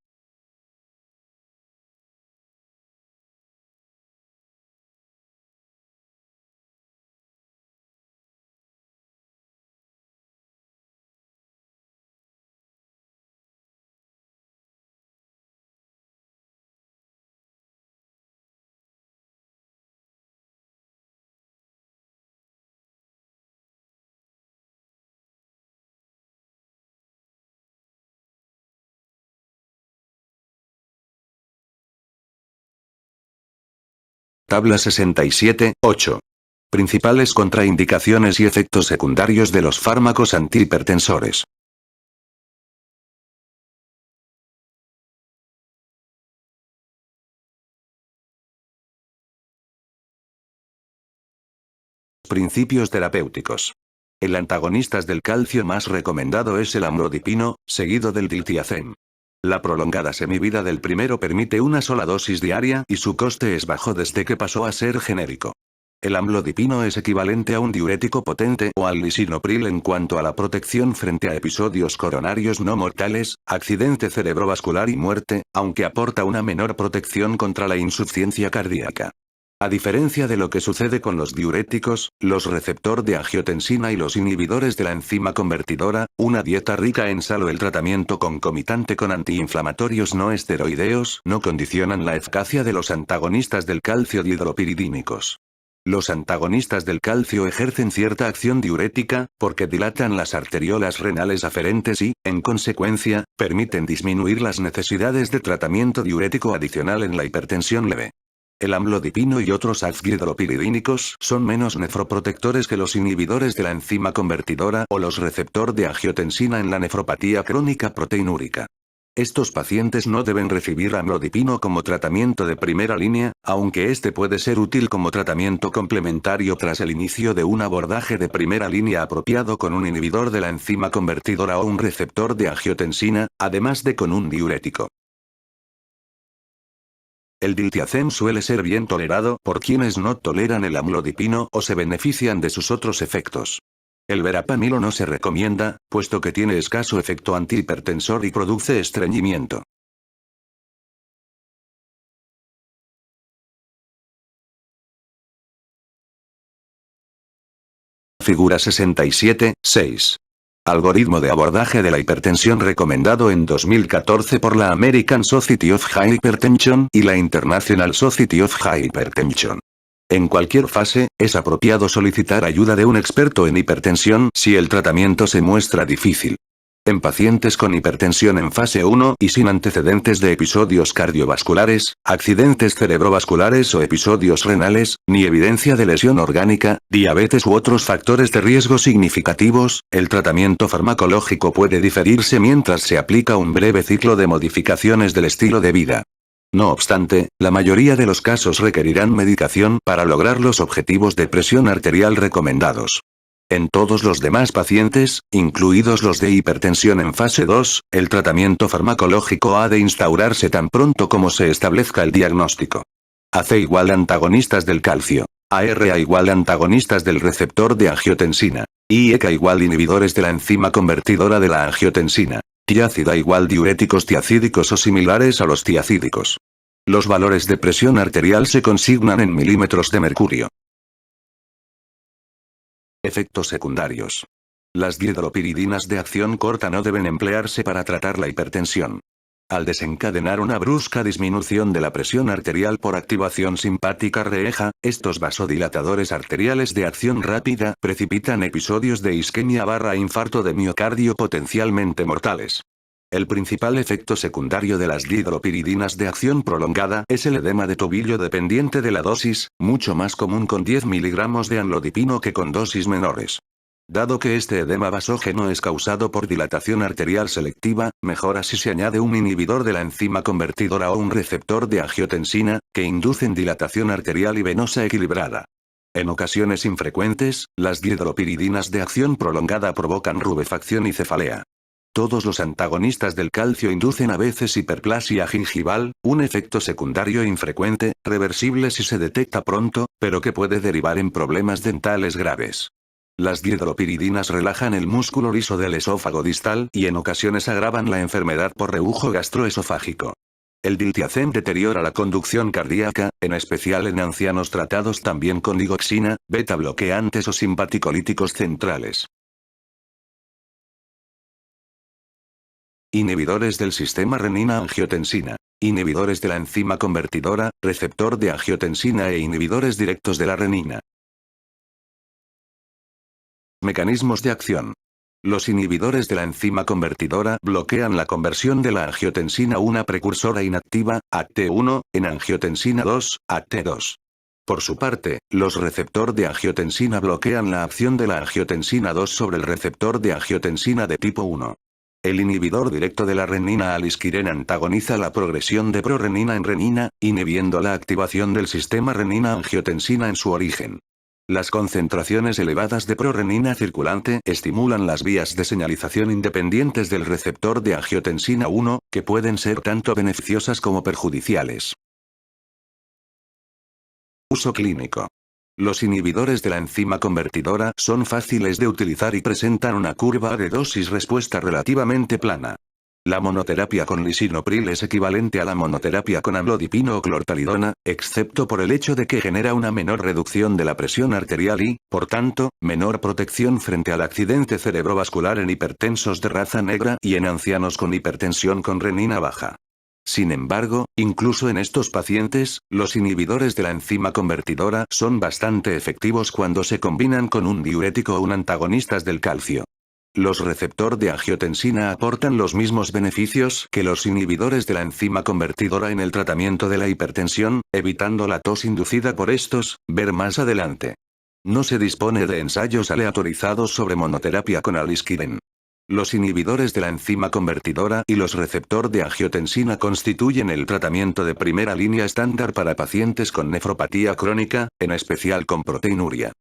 Tabla 67, 8. Principales contraindicaciones y efectos secundarios de los fármacos antihipertensores. Principios terapéuticos. El antagonista del calcio más recomendado es el amlodipino, seguido del diltiazem. La prolongada semivida del primero permite una sola dosis diaria y su coste es bajo desde que pasó a ser genérico. El amlodipino es equivalente a un diurético potente o al lisinopril en cuanto a la protección frente a episodios coronarios no mortales, accidente cerebrovascular y muerte, aunque aporta una menor protección contra la insuficiencia cardíaca. A diferencia de lo que sucede con los diuréticos, los receptor de angiotensina y los inhibidores de la enzima convertidora, una dieta rica en sal o el tratamiento concomitante con antiinflamatorios no esteroideos no condicionan la eficacia de los antagonistas del calcio dihidropiridínicos. Los antagonistas del calcio ejercen cierta acción diurética, porque dilatan las arteriolas renales aferentes y, en consecuencia, permiten disminuir las necesidades de tratamiento diurético adicional en la hipertensión leve. El amlodipino y otros dihidropiridínicos son menos nefroprotectores que los inhibidores de la enzima convertidora o los receptor de angiotensina en la nefropatía crónica proteinúrica. Estos pacientes no deben recibir amlodipino como tratamiento de primera línea, aunque este puede ser útil como tratamiento complementario tras el inicio de un abordaje de primera línea apropiado con un inhibidor de la enzima convertidora o un receptor de angiotensina, además de con un diurético. El diltiazem suele ser bien tolerado por quienes no toleran el amlodipino o se benefician de sus otros efectos. El verapamilo no se recomienda, puesto que tiene escaso efecto antihipertensor y produce estreñimiento. Figura 67, 6. Algoritmo de abordaje de la hipertensión recomendado en 2014 por la American Society of Hypertension y la International Society of Hypertension. En cualquier fase, es apropiado solicitar ayuda de un experto en hipertensión si el tratamiento se muestra difícil. En pacientes con hipertensión en fase 1 y sin antecedentes de episodios cardiovasculares, accidentes cerebrovasculares o episodios renales, ni evidencia de lesión orgánica, diabetes u otros factores de riesgo significativos, el tratamiento farmacológico puede diferirse mientras se aplica un breve ciclo de modificaciones del estilo de vida. No obstante, la mayoría de los casos requerirán medicación para lograr los objetivos de presión arterial recomendados. En todos los demás pacientes, incluidos los de hipertensión en fase 2, el tratamiento farmacológico ha de instaurarse tan pronto como se establezca el diagnóstico. AC igual antagonistas del calcio. ARA igual antagonistas del receptor de angiotensina. IECA igual inhibidores de la enzima convertidora de la angiotensina. Tiácida igual diuréticos tiacídicos o similares a los tiacídicos. Los valores de presión arterial se consignan en milímetros de mercurio. Efectos secundarios. Las dihidropiridinas de acción corta no deben emplearse para tratar la hipertensión. Al desencadenar una brusca disminución de la presión arterial por activación simpática reeja, estos vasodilatadores arteriales de acción rápida precipitan episodios de isquemia/infarto de miocardio potencialmente mortales. El principal efecto secundario de las dihidropiridinas de acción prolongada es el edema de tobillo dependiente de la dosis, mucho más común con 10 miligramos de amlodipino que con dosis menores. Dado que este edema vasógeno es causado por dilatación arterial selectiva, mejora si se añade un inhibidor de la enzima convertidora o un receptor de angiotensina, que inducen dilatación arterial y venosa equilibrada. En ocasiones infrecuentes, las dihidropiridinas de acción prolongada provocan rubefacción y cefalea. Todos los antagonistas del calcio inducen a veces hiperplasia gingival, un efecto secundario infrecuente, reversible si se detecta pronto, pero que puede derivar en problemas dentales graves. Las dihidropiridinas relajan el músculo liso del esófago distal y en ocasiones agravan la enfermedad por rebujo gastroesofágico. El diltiazem deteriora la conducción cardíaca, en especial en ancianos tratados también con digoxina, beta bloqueantes o simpaticolíticos centrales. Inhibidores del sistema renina-angiotensina. Inhibidores de la enzima convertidora, receptor de angiotensina e inhibidores directos de la renina. Mecanismos de acción. Los inhibidores de la enzima convertidora bloquean la conversión de la angiotensina a una precursora inactiva, AT1, en angiotensina 2, AT2. Por su parte, los receptor de angiotensina bloquean la acción de la angiotensina 2 sobre el receptor de angiotensina de tipo 1. El inhibidor directo de la renina alisquirena antagoniza la progresión de prorenina en renina, inhibiendo la activación del sistema renina-angiotensina en su origen. Las concentraciones elevadas de prorenina circulante estimulan las vías de señalización independientes del receptor de angiotensina 1, que pueden ser tanto beneficiosas como perjudiciales. Uso clínico. Los inhibidores de la enzima convertidora son fáciles de utilizar y presentan una curva de dosis-respuesta relativamente plana. La monoterapia con lisinopril es equivalente a la monoterapia con amlodipino o clortalidona, excepto por el hecho de que genera una menor reducción de la presión arterial y, por tanto, menor protección frente al accidente cerebrovascular en hipertensos de raza negra y en ancianos con hipertensión con renina baja. Sin embargo, incluso en estos pacientes, los inhibidores de la enzima convertidora son bastante efectivos cuando se combinan con un diurético o un antagonistas del calcio. Los receptor de angiotensina aportan los mismos beneficios que los inhibidores de la enzima convertidora en el tratamiento de la hipertensión, evitando la tos inducida por estos, ver más adelante. No se dispone de ensayos aleatorizados sobre monoterapia con alisquiren. Los inhibidores de la enzima convertidora y los receptor de angiotensina constituyen el tratamiento de primera línea estándar para pacientes con nefropatía crónica, en especial con proteinuria.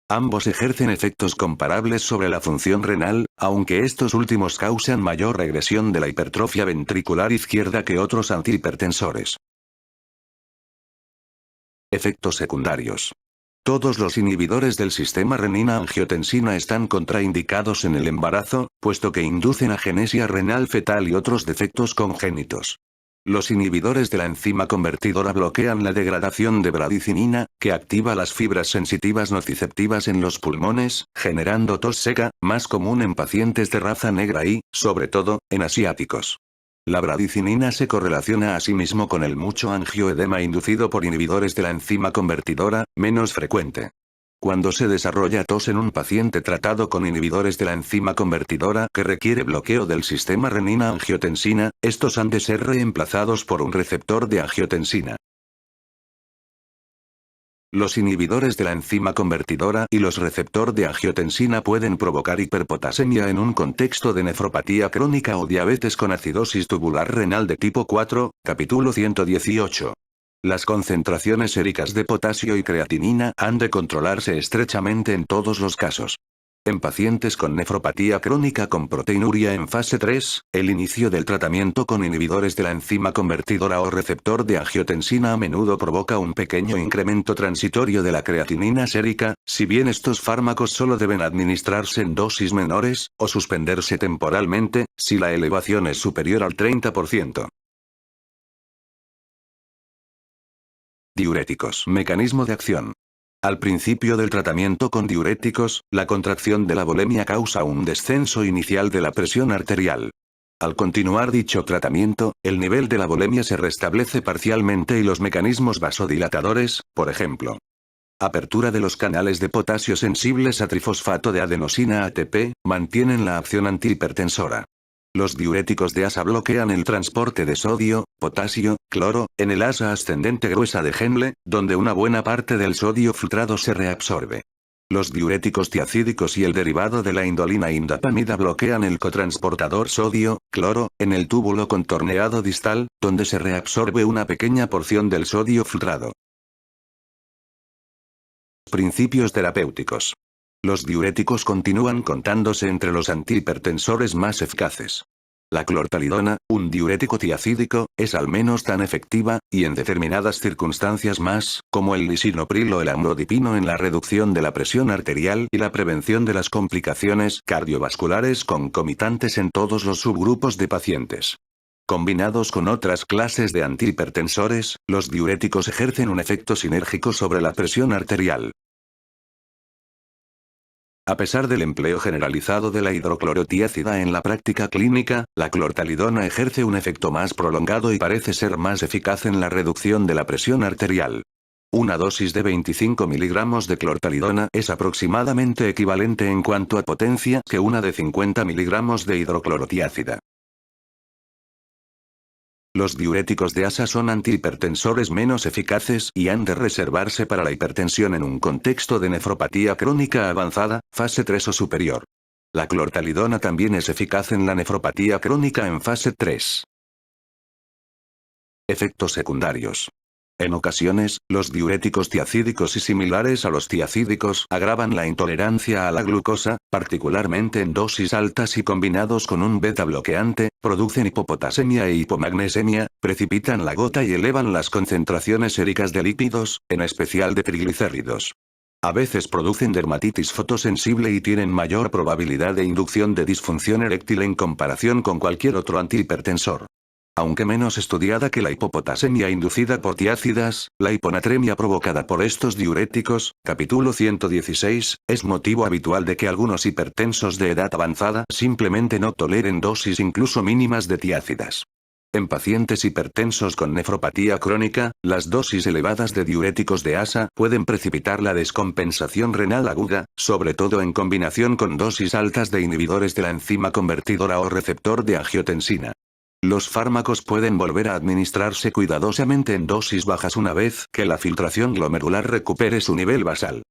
Ambos ejercen efectos comparables sobre la función renal, aunque estos últimos causan mayor regresión de la hipertrofia ventricular izquierda que otros antihipertensores. Efectos secundarios. Todos los inhibidores del sistema renina-angiotensina están contraindicados en el embarazo, puesto que inducen agenesia renal fetal y otros defectos congénitos. Los inhibidores de la enzima convertidora bloquean la degradación de bradicinina, que activa las fibras sensitivas nociceptivas en los pulmones, generando tos seca, más común en pacientes de raza negra y, sobre todo, en asiáticos. La bradicinina se correlaciona asimismo con el mucho angioedema inducido por inhibidores de la enzima convertidora, menos frecuente. Cuando se desarrolla tos en un paciente tratado con inhibidores de la enzima convertidora que requiere bloqueo del sistema renina-angiotensina, estos han de ser reemplazados por un receptor de angiotensina. Los inhibidores de la enzima convertidora y los receptor de angiotensina pueden provocar hiperpotasemia en un contexto de nefropatía crónica o diabetes con acidosis tubular renal de tipo 4, capítulo 118. Las concentraciones séricas de potasio y creatinina han de controlarse estrechamente en todos los casos. En pacientes con nefropatía crónica con proteinuria en fase 3, el inicio del tratamiento con inhibidores de la enzima convertidora o receptor de angiotensina a menudo provoca un pequeño incremento transitorio de la creatinina sérica, si bien estos fármacos solo deben administrarse en dosis menores, o suspenderse temporalmente, si la elevación es superior al 30%. Diuréticos. Mecanismo de acción. Al principio del tratamiento con diuréticos, la contracción de la volemia causa un descenso inicial de la presión arterial. Al continuar dicho tratamiento, el nivel de la volemia se restablece parcialmente y los mecanismos vasodilatadores, por ejemplo, apertura de los canales de potasio sensibles a trifosfato de adenosina ATP, mantienen la acción antihipertensora. Los diuréticos de asa bloquean el transporte de sodio, potasio, cloro, en el asa ascendente gruesa de Henle, donde una buena parte del sodio filtrado se reabsorbe. Los diuréticos tiacídicos y el derivado de la indolina indapamida bloquean el cotransportador sodio-cloro, en el túbulo contorneado distal, donde se reabsorbe una pequeña porción del sodio filtrado. Principios terapéuticos. Los diuréticos continúan contándose entre los antihipertensores más eficaces. La clortalidona, un diurético tiacídico, es al menos tan efectiva, y en determinadas circunstancias más, como el lisinopril o el amlodipino en la reducción de la presión arterial y la prevención de las complicaciones cardiovasculares concomitantes en todos los subgrupos de pacientes. Combinados con otras clases de antihipertensores, los diuréticos ejercen un efecto sinérgico sobre la presión arterial. A pesar del empleo generalizado de la hidroclorotiácida en la práctica clínica, la clortalidona ejerce un efecto más prolongado y parece ser más eficaz en la reducción de la presión arterial. Una dosis de 25 miligramos de clortalidona es aproximadamente equivalente en cuanto a potencia que una de 50 miligramos de hidroclorotiácida. Los diuréticos de asa son antihipertensores menos eficaces y han de reservarse para la hipertensión en un contexto de nefropatía crónica avanzada, fase 3 o superior. La clortalidona también es eficaz en la nefropatía crónica en fase 3. Efectos secundarios. En ocasiones, los diuréticos tiacídicos y similares a los tiacídicos agravan la intolerancia a la glucosa, particularmente en dosis altas y combinados con un beta bloqueante, producen hipopotasemia e hipomagnesemia, precipitan la gota y elevan las concentraciones séricas de lípidos, en especial de triglicéridos. A veces producen dermatitis fotosensible y tienen mayor probabilidad de inducción de disfunción eréctil en comparación con cualquier otro antihipertensor. Aunque menos estudiada que la hipopotasemia inducida por tiácidas, la hiponatremia provocada por estos diuréticos, capítulo 116, es motivo habitual de que algunos hipertensos de edad avanzada simplemente no toleren dosis incluso mínimas de tiácidas. En pacientes hipertensos con nefropatía crónica, las dosis elevadas de diuréticos de asa pueden precipitar la descompensación renal aguda, sobre todo en combinación con dosis altas de inhibidores de la enzima convertidora o receptor de angiotensina. Los fármacos pueden volver a administrarse cuidadosamente en dosis bajas una vez que la filtración glomerular recupere su nivel basal.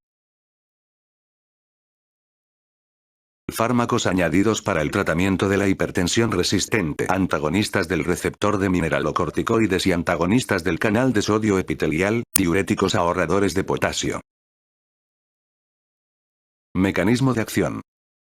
Fármacos añadidos para el tratamiento de la hipertensión resistente. Antagonistas del receptor de mineralocorticoides y antagonistas del canal de sodio epitelial, diuréticos ahorradores de potasio. Mecanismo de acción.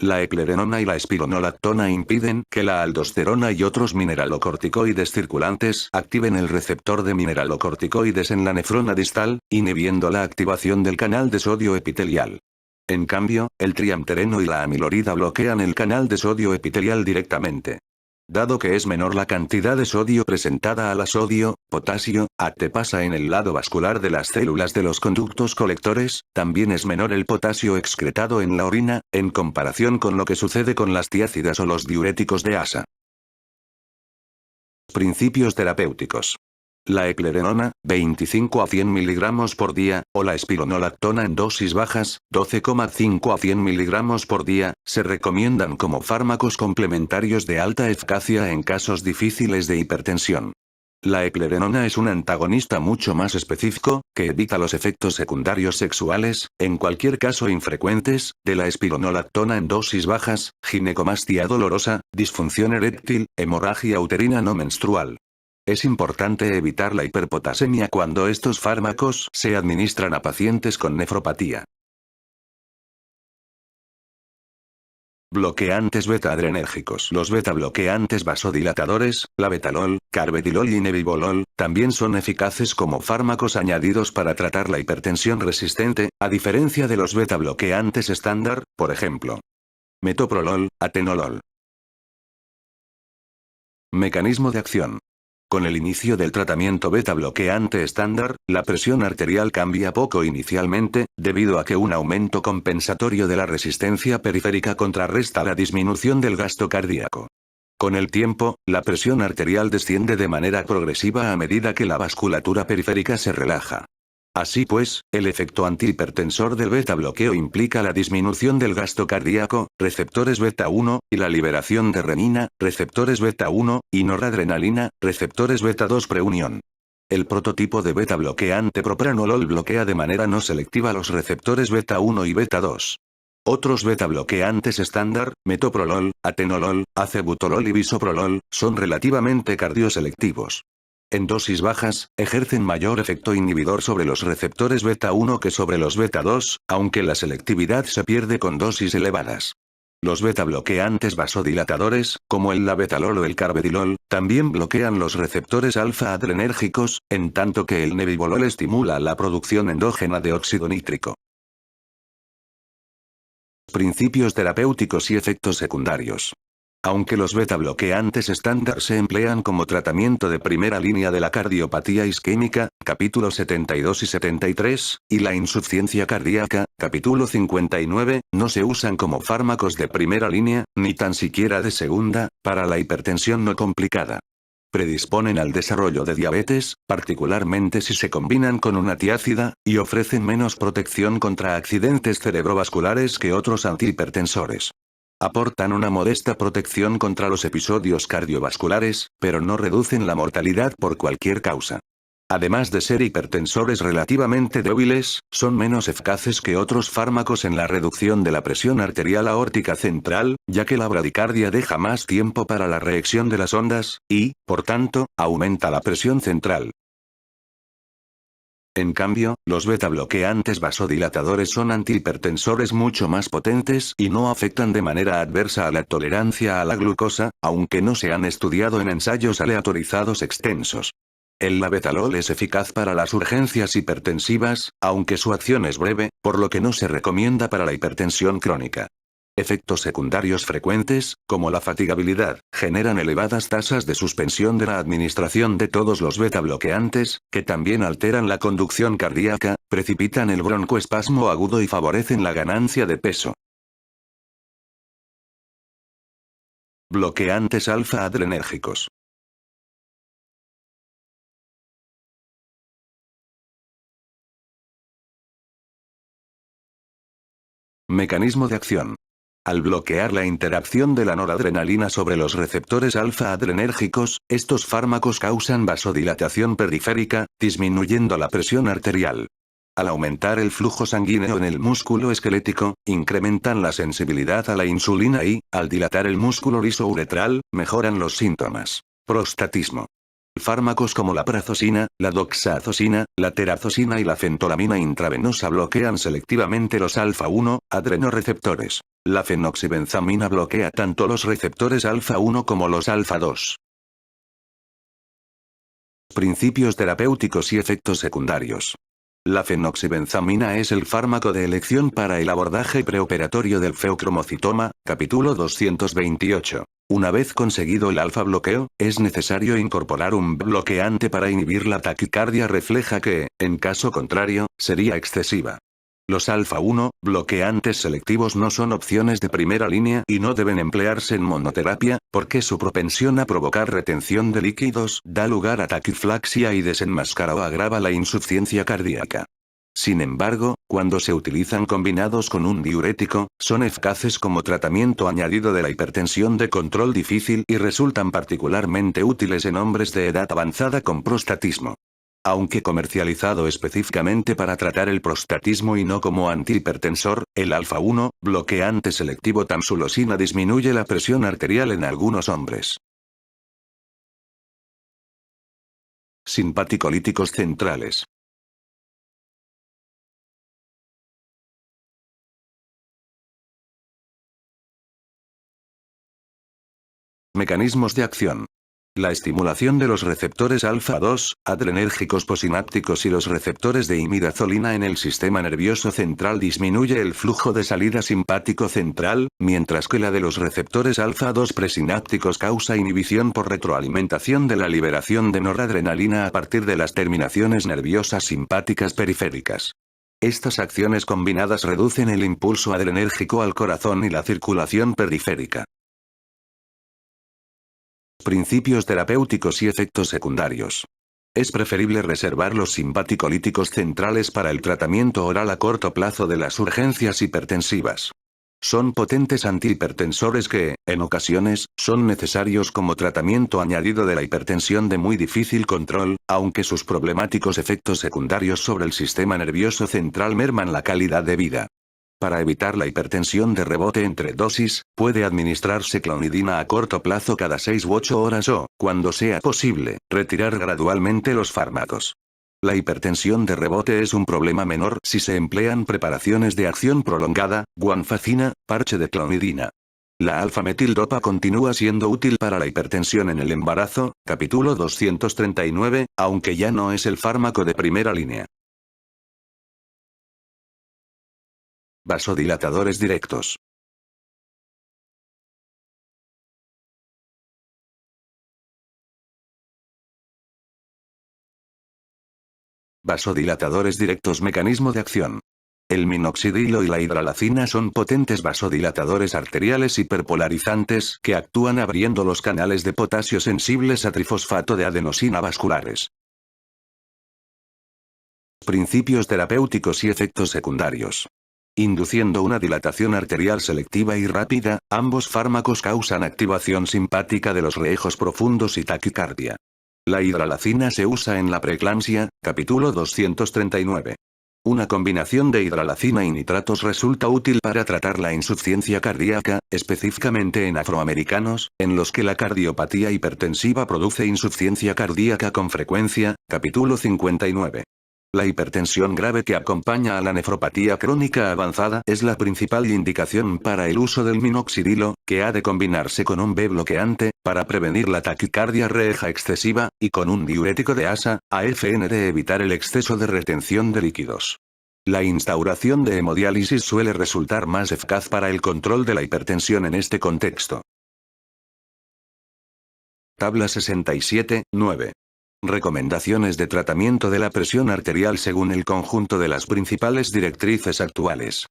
La eplerenona y la espironolactona impiden que la aldosterona y otros mineralocorticoides circulantes activen el receptor de mineralocorticoides en la nefrona distal, inhibiendo la activación del canal de sodio epitelial. En cambio, el triamtereno y la amilorida bloquean el canal de sodio epitelial directamente. Dado que es menor la cantidad de sodio presentada a la sodio-potasio, AT pasa en el lado vascular de las células de los conductos colectores, también es menor el potasio excretado en la orina, en comparación con lo que sucede con las tiácidas o los diuréticos de asa. Principios terapéuticos. La eplerenona, 25 a 100 mg por día, o la espironolactona en dosis bajas, 12,5 a 100 mg por día, se recomiendan como fármacos complementarios de alta eficacia en casos difíciles de hipertensión. La eplerenona es un antagonista mucho más específico, que evita los efectos secundarios sexuales, en cualquier caso infrecuentes, de la espironolactona en dosis bajas, ginecomastia dolorosa, disfunción eréctil, hemorragia uterina no menstrual. Es importante evitar la hiperpotasemia cuando estos fármacos se administran a pacientes con nefropatía. Bloqueantes beta-adrenérgicos. Los beta-bloqueantes vasodilatadores, la betalol, carvedilol y nebivolol, también son eficaces como fármacos añadidos para tratar la hipertensión resistente, a diferencia de los beta-bloqueantes estándar, por ejemplo, metoprolol, atenolol. Mecanismo de acción. Con el inicio del tratamiento beta-bloqueante estándar, la presión arterial cambia poco inicialmente, debido a que un aumento compensatorio de la resistencia periférica contrarresta la disminución del gasto cardíaco. Con el tiempo, la presión arterial desciende de manera progresiva a medida que la vasculatura periférica se relaja. Así pues, el efecto antihipertensor del beta-bloqueo implica la disminución del gasto cardíaco, receptores beta-1, y la liberación de renina, receptores beta-1, y noradrenalina, receptores beta-2 preunión. El prototipo de beta bloqueante propranolol bloquea de manera no selectiva los receptores beta 1 y beta 2. Otros beta bloqueantes estándar, metoprolol, atenolol, acebutolol y bisoprolol, son relativamente cardioselectivos. En dosis bajas, ejercen mayor efecto inhibidor sobre los receptores beta 1 que sobre los beta 2, aunque la selectividad se pierde con dosis elevadas. Los beta bloqueantes vasodilatadores, como el labetalol o el carvedilol, también bloquean los receptores alfa-adrenérgicos, en tanto que el nebivolol estimula la producción endógena de óxido nítrico. Principios terapéuticos y efectos secundarios. Aunque los beta bloqueantes estándar se emplean como tratamiento de primera línea de la cardiopatía isquémica, capítulo 72 y 73, y la insuficiencia cardíaca, capítulo 59, no se usan como fármacos de primera línea, ni tan siquiera de segunda, para la hipertensión no complicada. Predisponen al desarrollo de diabetes, particularmente si se combinan con una tiácida, y ofrecen menos protección contra accidentes cerebrovasculares que otros antihipertensores. Aportan una modesta protección contra los episodios cardiovasculares, pero no reducen la mortalidad por cualquier causa. Además de ser hipertensores relativamente débiles, son menos eficaces que otros fármacos en la reducción de la presión arterial aórtica central, ya que la bradicardia deja más tiempo para la reacción de las ondas, y, por tanto, aumenta la presión central. En cambio, los beta bloqueantes vasodilatadores son antihipertensores mucho más potentes y no afectan de manera adversa a la tolerancia a la glucosa, aunque no se han estudiado en ensayos aleatorizados extensos. El labetalol es eficaz para las urgencias hipertensivas, aunque su acción es breve, por lo que no se recomienda para la hipertensión crónica. Efectos secundarios frecuentes, como la fatigabilidad, generan elevadas tasas de suspensión de la administración de todos los beta bloqueantes, que también alteran la conducción cardíaca, precipitan el broncoespasmo agudo y favorecen la ganancia de peso. Bloqueantes alfa-adrenérgicos. Mecanismo de acción. Al bloquear la interacción de la noradrenalina sobre los receptores alfa-adrenérgicos, estos fármacos causan vasodilatación periférica, disminuyendo la presión arterial. Al aumentar el flujo sanguíneo en el músculo esquelético, incrementan la sensibilidad a la insulina y, al dilatar el músculo liso uretral, mejoran los síntomas. Prostatismo. Fármacos como la prazosina, la doxazosina, la terazosina y la fentolamina intravenosa bloquean selectivamente los alfa-1 adrenoreceptores. La fenoxibenzamina bloquea tanto los receptores alfa-1 como los alfa-2. Principios terapéuticos y efectos secundarios. La fenoxibenzamina es el fármaco de elección para el abordaje preoperatorio del feocromocitoma, capítulo 228. Una vez conseguido el alfa-bloqueo, es necesario incorporar un bloqueante para inhibir la taquicardia refleja que, en caso contrario, sería excesiva. Los alfa-1 bloqueantes selectivos no son opciones de primera línea y no deben emplearse en monoterapia, porque su propensión a provocar retención de líquidos da lugar a taquiflaxia y desenmascara o agrava la insuficiencia cardíaca. Sin embargo, cuando se utilizan combinados con un diurético, son eficaces como tratamiento añadido de la hipertensión de control difícil y resultan particularmente útiles en hombres de edad avanzada con prostatismo. Aunque comercializado específicamente para tratar el prostatismo y no como antihipertensor, el alfa-1 bloqueante selectivo tamsulosina disminuye la presión arterial en algunos hombres. Simpaticolíticos centrales. Mecanismos de acción. La estimulación de los receptores alfa-2, adrenérgicos posinápticos y los receptores de imidazolina en el sistema nervioso central disminuye el flujo de salida simpático central, mientras que la de los receptores alfa-2 presinápticos causa inhibición por retroalimentación de la liberación de noradrenalina a partir de las terminaciones nerviosas simpáticas periféricas. Estas acciones combinadas reducen el impulso adrenérgico al corazón y la circulación periférica. Principios terapéuticos y efectos secundarios. Es preferible reservar los simpaticolíticos centrales para el tratamiento oral a corto plazo de las urgencias hipertensivas. son potentes antihipertensores que, en ocasiones, son necesarios como tratamiento añadido de la hipertensión de muy difícil control, aunque sus problemáticos efectos secundarios sobre el sistema nervioso central merman la calidad de vida. Para evitar la hipertensión de rebote entre dosis, puede administrarse clonidina a corto plazo cada 6 u 8 horas o, cuando sea posible, retirar gradualmente los fármacos. La hipertensión de rebote es un problema menor si se emplean preparaciones de acción prolongada, guanfacina, parche de clonidina. La alfa-metildopa continúa siendo útil para la hipertensión en el embarazo, capítulo 239, aunque ya no es el fármaco de primera línea. Vasodilatadores directos. Vasodilatadores directos. Mecanismo de acción. El minoxidilo y la hidralacina son potentes vasodilatadores arteriales hiperpolarizantes que actúan abriendo los canales de potasio sensibles a trifosfato de adenosina vasculares. Principios terapéuticos y efectos secundarios. Induciendo una dilatación arterial selectiva y rápida, ambos fármacos causan activación simpática de los rejos profundos y taquicardia. La hidralacina se usa en la preeclampsia, capítulo 239. Una combinación de hidralacina y nitratos resulta útil para tratar la insuficiencia cardíaca, específicamente en afroamericanos, en los que la cardiopatía hipertensiva produce insuficiencia cardíaca con frecuencia, capítulo 59. La hipertensión grave que acompaña a la nefropatía crónica avanzada es la principal indicación para el uso del minoxidilo, que ha de combinarse con un B bloqueante, para prevenir la taquicardia reja excesiva, y con un diurético de ASA, AFN de evitar el exceso de retención de líquidos. La instauración de hemodiálisis suele resultar más eficaz para el control de la hipertensión en este contexto. Tabla 67, 9. Recomendaciones de tratamiento de la presión arterial según el conjunto de las principales directrices actuales.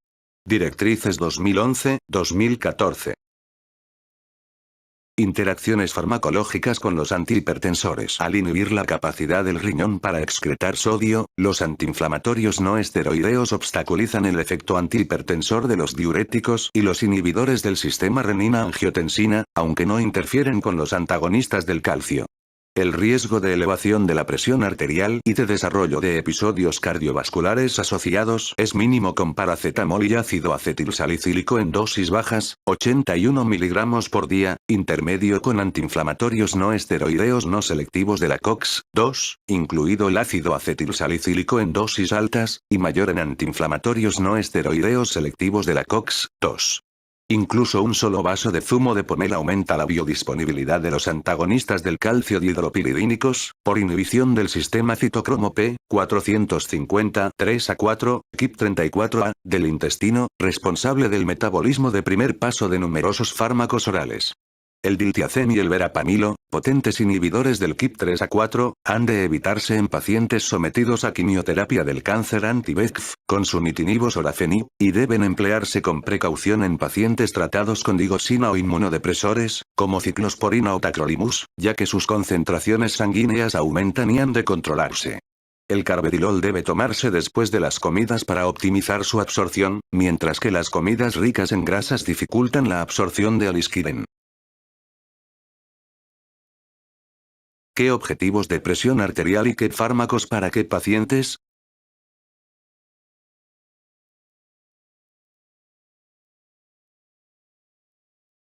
Directrices 2011-2014. Interacciones farmacológicas con los antihipertensores. Al inhibir la capacidad del riñón para excretar sodio, los antiinflamatorios no esteroideos obstaculizan el efecto antihipertensor de los diuréticos y los inhibidores del sistema renina-angiotensina, aunque no interfieren con los antagonistas del calcio. El riesgo de elevación de la presión arterial y de desarrollo de episodios cardiovasculares asociados es mínimo con paracetamol y ácido acetilsalicílico en dosis bajas, 81 mg por día, intermedio con antiinflamatorios no esteroideos no selectivos de la COX-2, incluido el ácido acetilsalicílico en dosis altas, y mayor en antiinflamatorios no esteroideos selectivos de la COX-2. Incluso un solo vaso de zumo de pomelo aumenta la biodisponibilidad de los antagonistas del calcio dihidropiridínicos, por inhibición del sistema citocromo P450 3A4, KIP34A, del intestino, responsable del metabolismo de primer paso de numerosos fármacos orales. El diltiazem y el verapamilo, potentes inhibidores del KIP3A4, han de evitarse en pacientes sometidos a quimioterapia del cáncer anti-VEGF, con sunitinib o sorafenib, y deben emplearse con precaución en pacientes tratados con digoxina o inmunodepresores, como ciclosporina o tacrolimus, ya que sus concentraciones sanguíneas aumentan y han de controlarse. El carvedilol debe tomarse después de las comidas para optimizar su absorción, mientras que las comidas ricas en grasas dificultan la absorción de aliskiren. ¿Qué objetivos de presión arterial y qué fármacos para qué pacientes?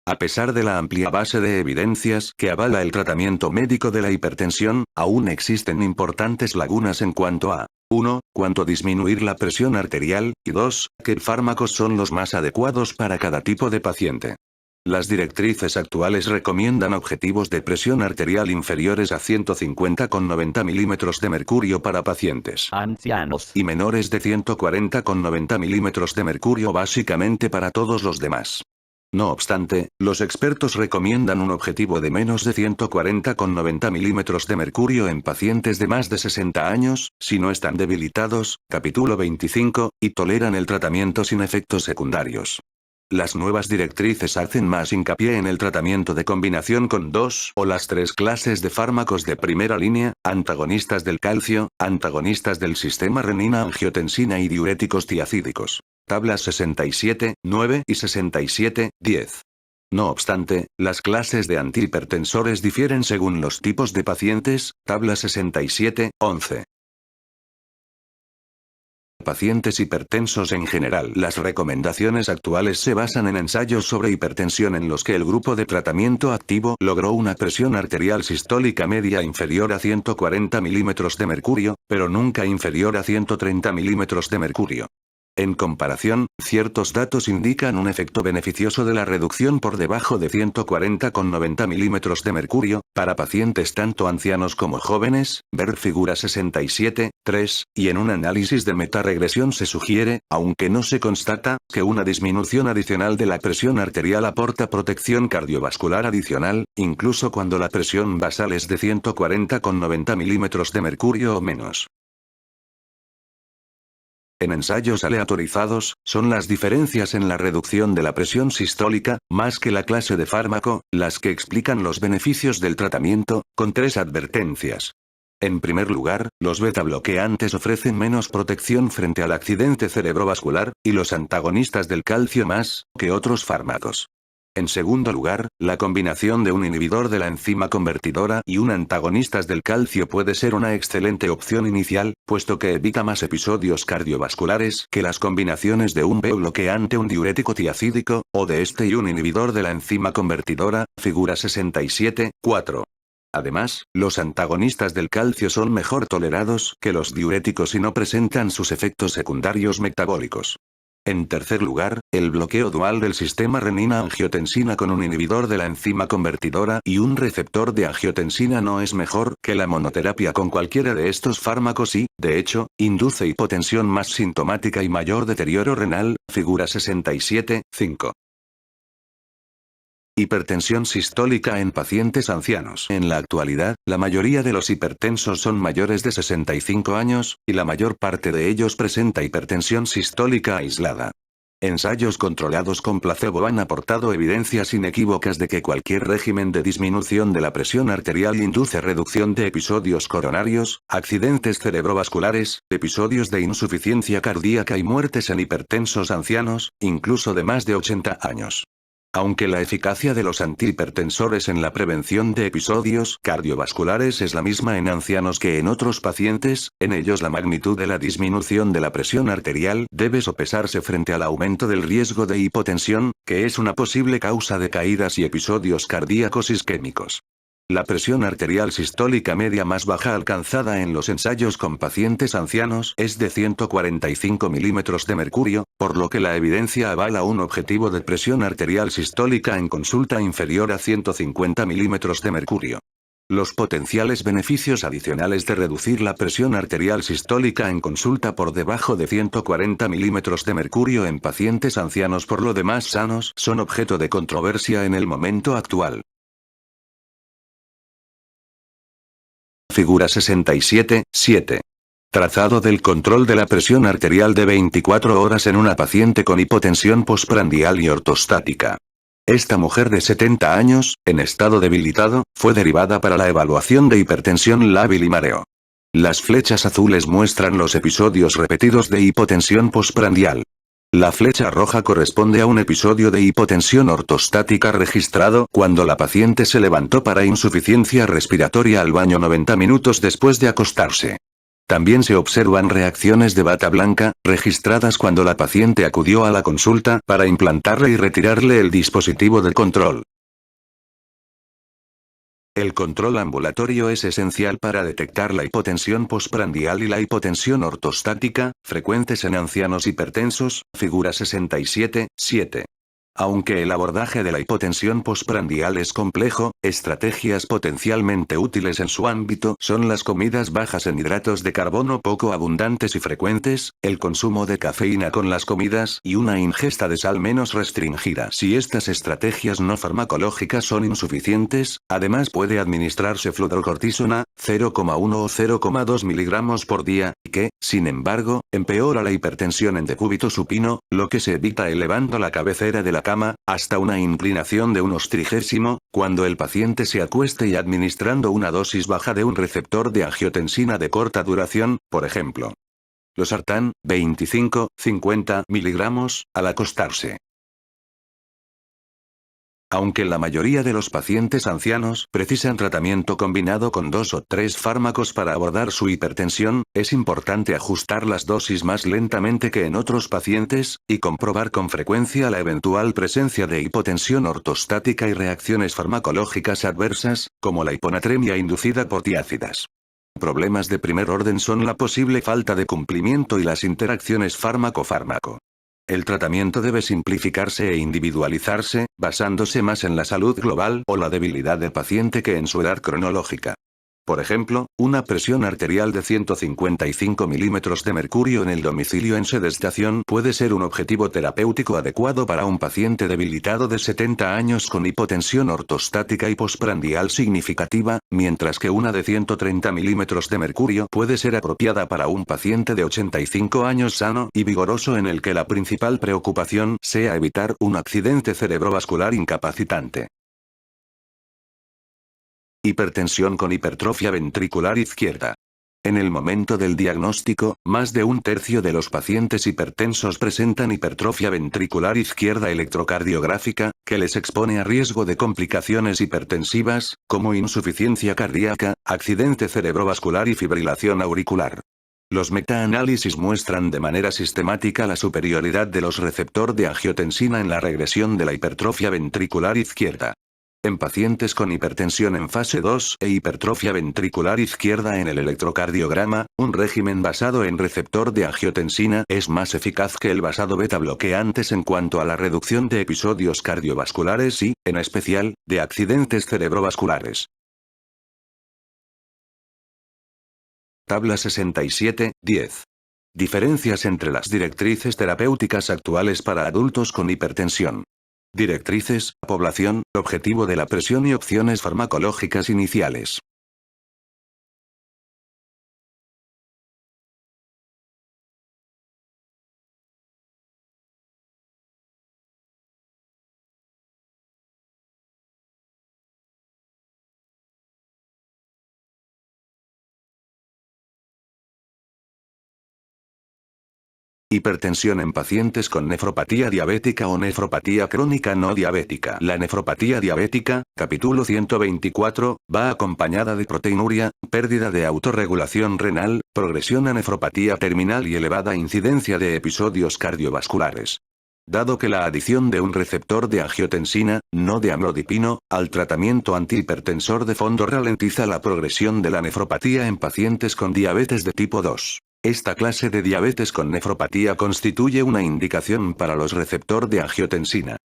A pesar de la amplia base de evidencias que avala el tratamiento médico de la hipertensión, aún existen importantes lagunas en cuanto a 1. Cuánto disminuir la presión arterial, y 2. ¿Qué fármacos son los más adecuados para cada tipo de paciente? Las directrices actuales recomiendan objetivos de presión arterial inferiores a 150 con 90 milímetros de mercurio para pacientes ancianos y menores de 140 con 90 milímetros de mercurio básicamente para todos los demás. No obstante, los expertos recomiendan un objetivo de menos de 140 con 90 milímetros de mercurio en pacientes de más de 60 años, si no están debilitados, capítulo 25, y toleran el tratamiento sin efectos secundarios. Las nuevas directrices hacen más hincapié en el tratamiento de combinación con 2 o las 3 clases de fármacos de primera línea, antagonistas del calcio, antagonistas del sistema renina-angiotensina y diuréticos tiacídicos. tablas 67, 9 y 67, 10. No obstante, las clases de antihipertensores difieren según los tipos de pacientes, tabla 67, 11. Pacientes hipertensos en general. Las recomendaciones actuales se basan en ensayos sobre hipertensión en los que el grupo de tratamiento activo logró una presión arterial sistólica media inferior a 140 milímetros de mercurio, pero nunca inferior a 130 milímetros de mercurio. En comparación, ciertos datos indican un efecto beneficioso de la reducción por debajo de 140 con 90 milímetros de mercurio, para pacientes tanto ancianos como jóvenes, ver figura 67, 3, y en un análisis de metaregresión se sugiere, aunque no se constata, que una disminución adicional de la presión arterial aporta protección cardiovascular adicional, incluso cuando la presión basal es de 140 con 90 milímetros de mercurio o menos. En ensayos aleatorizados, son las diferencias en la reducción de la presión sistólica, más que la clase de fármaco, las que explican los beneficios del tratamiento, con 3 advertencias. En primer lugar, los beta-bloqueantes ofrecen menos protección frente al accidente cerebrovascular, y los antagonistas del calcio más, que otros fármacos. En segundo lugar, la combinación de un inhibidor de la enzima convertidora y un antagonista del calcio puede ser una excelente opción inicial, puesto que evita más episodios cardiovasculares que las combinaciones de un beta-bloqueante, un diurético tiacídico, o de este y un inhibidor de la enzima convertidora, figura 67, 4. Además, los antagonistas del calcio son mejor tolerados que los diuréticos y no presentan sus efectos secundarios metabólicos. En tercer lugar, el bloqueo dual del sistema renina-angiotensina con un inhibidor de la enzima convertidora y un receptor de angiotensina no es mejor que la monoterapia con cualquiera de estos fármacos y, de hecho, induce hipotensión más sintomática y mayor deterioro renal, figura 67, 5. Hipertensión sistólica en pacientes ancianos. En la actualidad, la mayoría de los hipertensos son mayores de 65 años, y la mayor parte de ellos presenta hipertensión sistólica aislada. Ensayos controlados con placebo han aportado evidencias inequívocas de que cualquier régimen de disminución de la presión arterial induce reducción de episodios coronarios, accidentes cerebrovasculares, episodios de insuficiencia cardíaca y muertes en hipertensos ancianos, incluso de más de 80 años. Aunque la eficacia de los antihipertensores en la prevención de episodios cardiovasculares es la misma en ancianos que en otros pacientes, en ellos la magnitud de la disminución de la presión arterial debe sopesarse frente al aumento del riesgo de hipotensión, que es una posible causa de caídas y episodios cardíacos isquémicos. La presión arterial sistólica media más baja alcanzada en los ensayos con pacientes ancianos es de 145 milímetros de mercurio, por lo que la evidencia avala un objetivo de presión arterial sistólica en consulta inferior a 150 milímetros de mercurio. Los potenciales beneficios adicionales de reducir la presión arterial sistólica en consulta por debajo de 140 milímetros de mercurio en pacientes ancianos por lo demás sanos son objeto de controversia en el momento actual. Figura 67, 7. Trazado del control de la presión arterial de 24 horas en una paciente con hipotensión postprandial y ortostática. Esta mujer de 70 años, en estado debilitado, fue derivada para la evaluación de hipertensión lábil y mareo. Las flechas azules muestran los episodios repetidos de hipotensión postprandial. La flecha roja corresponde a un episodio de hipotensión ortostática registrado cuando la paciente se levantó para insuficiencia respiratoria al baño 90 minutos después de acostarse. También se observan reacciones de bata blanca, registradas cuando la paciente acudió a la consulta para implantarle y retirarle el dispositivo de control. El control ambulatorio es esencial para detectar la hipotensión postprandial y la hipotensión ortostática, frecuentes en ancianos hipertensos, figura 67, 7. Aunque el abordaje de la hipotensión postprandial es complejo, estrategias potencialmente útiles en su ámbito son las comidas bajas en hidratos de carbono poco abundantes y frecuentes, el consumo de cafeína con las comidas y una ingesta de sal menos restringida. Si estas estrategias no farmacológicas son insuficientes, además puede administrarse fludrocortisona, 0,1 o 0,2 miligramos por día, que, sin embargo, empeora la hipertensión en decúbito supino, lo que se evita elevando la cabecera de la cama, hasta una inclinación de 1/30, cuando el paciente se acueste y administrando una dosis baja de un receptor de angiotensina de corta duración, por ejemplo. Losartán, 25-50 miligramos, al acostarse. Aunque la mayoría de los pacientes ancianos precisan tratamiento combinado con 2 o 3 fármacos para abordar su hipertensión, es importante ajustar las dosis más lentamente que en otros pacientes, y comprobar con frecuencia la eventual presencia de hipotensión ortostática y reacciones farmacológicas adversas, como la hiponatremia inducida por tiácidas. Problemas de primer orden son la posible falta de cumplimiento y las interacciones fármaco-fármaco. El tratamiento debe simplificarse e individualizarse, basándose más en la salud global o la debilidad del paciente que en su edad cronológica. Por ejemplo, una presión arterial de 155 milímetros de mercurio en el domicilio en sedestación puede ser un objetivo terapéutico adecuado para un paciente debilitado de 70 años con hipotensión ortostática y postprandial significativa, mientras que una de 130 milímetros de mercurio puede ser apropiada para un paciente de 85 años sano y vigoroso en el que la principal preocupación sea evitar un accidente cerebrovascular incapacitante. Hipertensión con hipertrofia ventricular izquierda. En el momento del diagnóstico, más de un tercio de los pacientes hipertensos presentan hipertrofia ventricular izquierda electrocardiográfica, que les expone a riesgo de complicaciones hipertensivas, como insuficiencia cardíaca, accidente cerebrovascular y fibrilación auricular. Los metaanálisis muestran de manera sistemática la superioridad de los receptor de angiotensina en la regresión de la hipertrofia ventricular izquierda. En pacientes con hipertensión en fase 2 e hipertrofia ventricular izquierda en el electrocardiograma, un régimen basado en receptor de angiotensina es más eficaz que el basado beta bloqueantes en cuanto a la reducción de episodios cardiovasculares y, en especial, de accidentes cerebrovasculares. Tabla 67-10. Diferencias entre las directrices terapéuticas actuales para adultos con hipertensión. Directrices, población, objetivo de la presión y opciones farmacológicas iniciales. Hipertensión en pacientes con nefropatía diabética o nefropatía crónica no diabética. La nefropatía diabética, capítulo 124, va acompañada de proteinuria, pérdida de autorregulación renal, progresión a nefropatía terminal y elevada incidencia de episodios cardiovasculares. Dado que la adición de un receptor de angiotensina, no de amlodipino, al tratamiento antihipertensor de fondo ralentiza la progresión de la nefropatía en pacientes con diabetes de tipo 2. Esta clase de diabetes con nefropatía constituye una indicación para los receptor de angiotensina.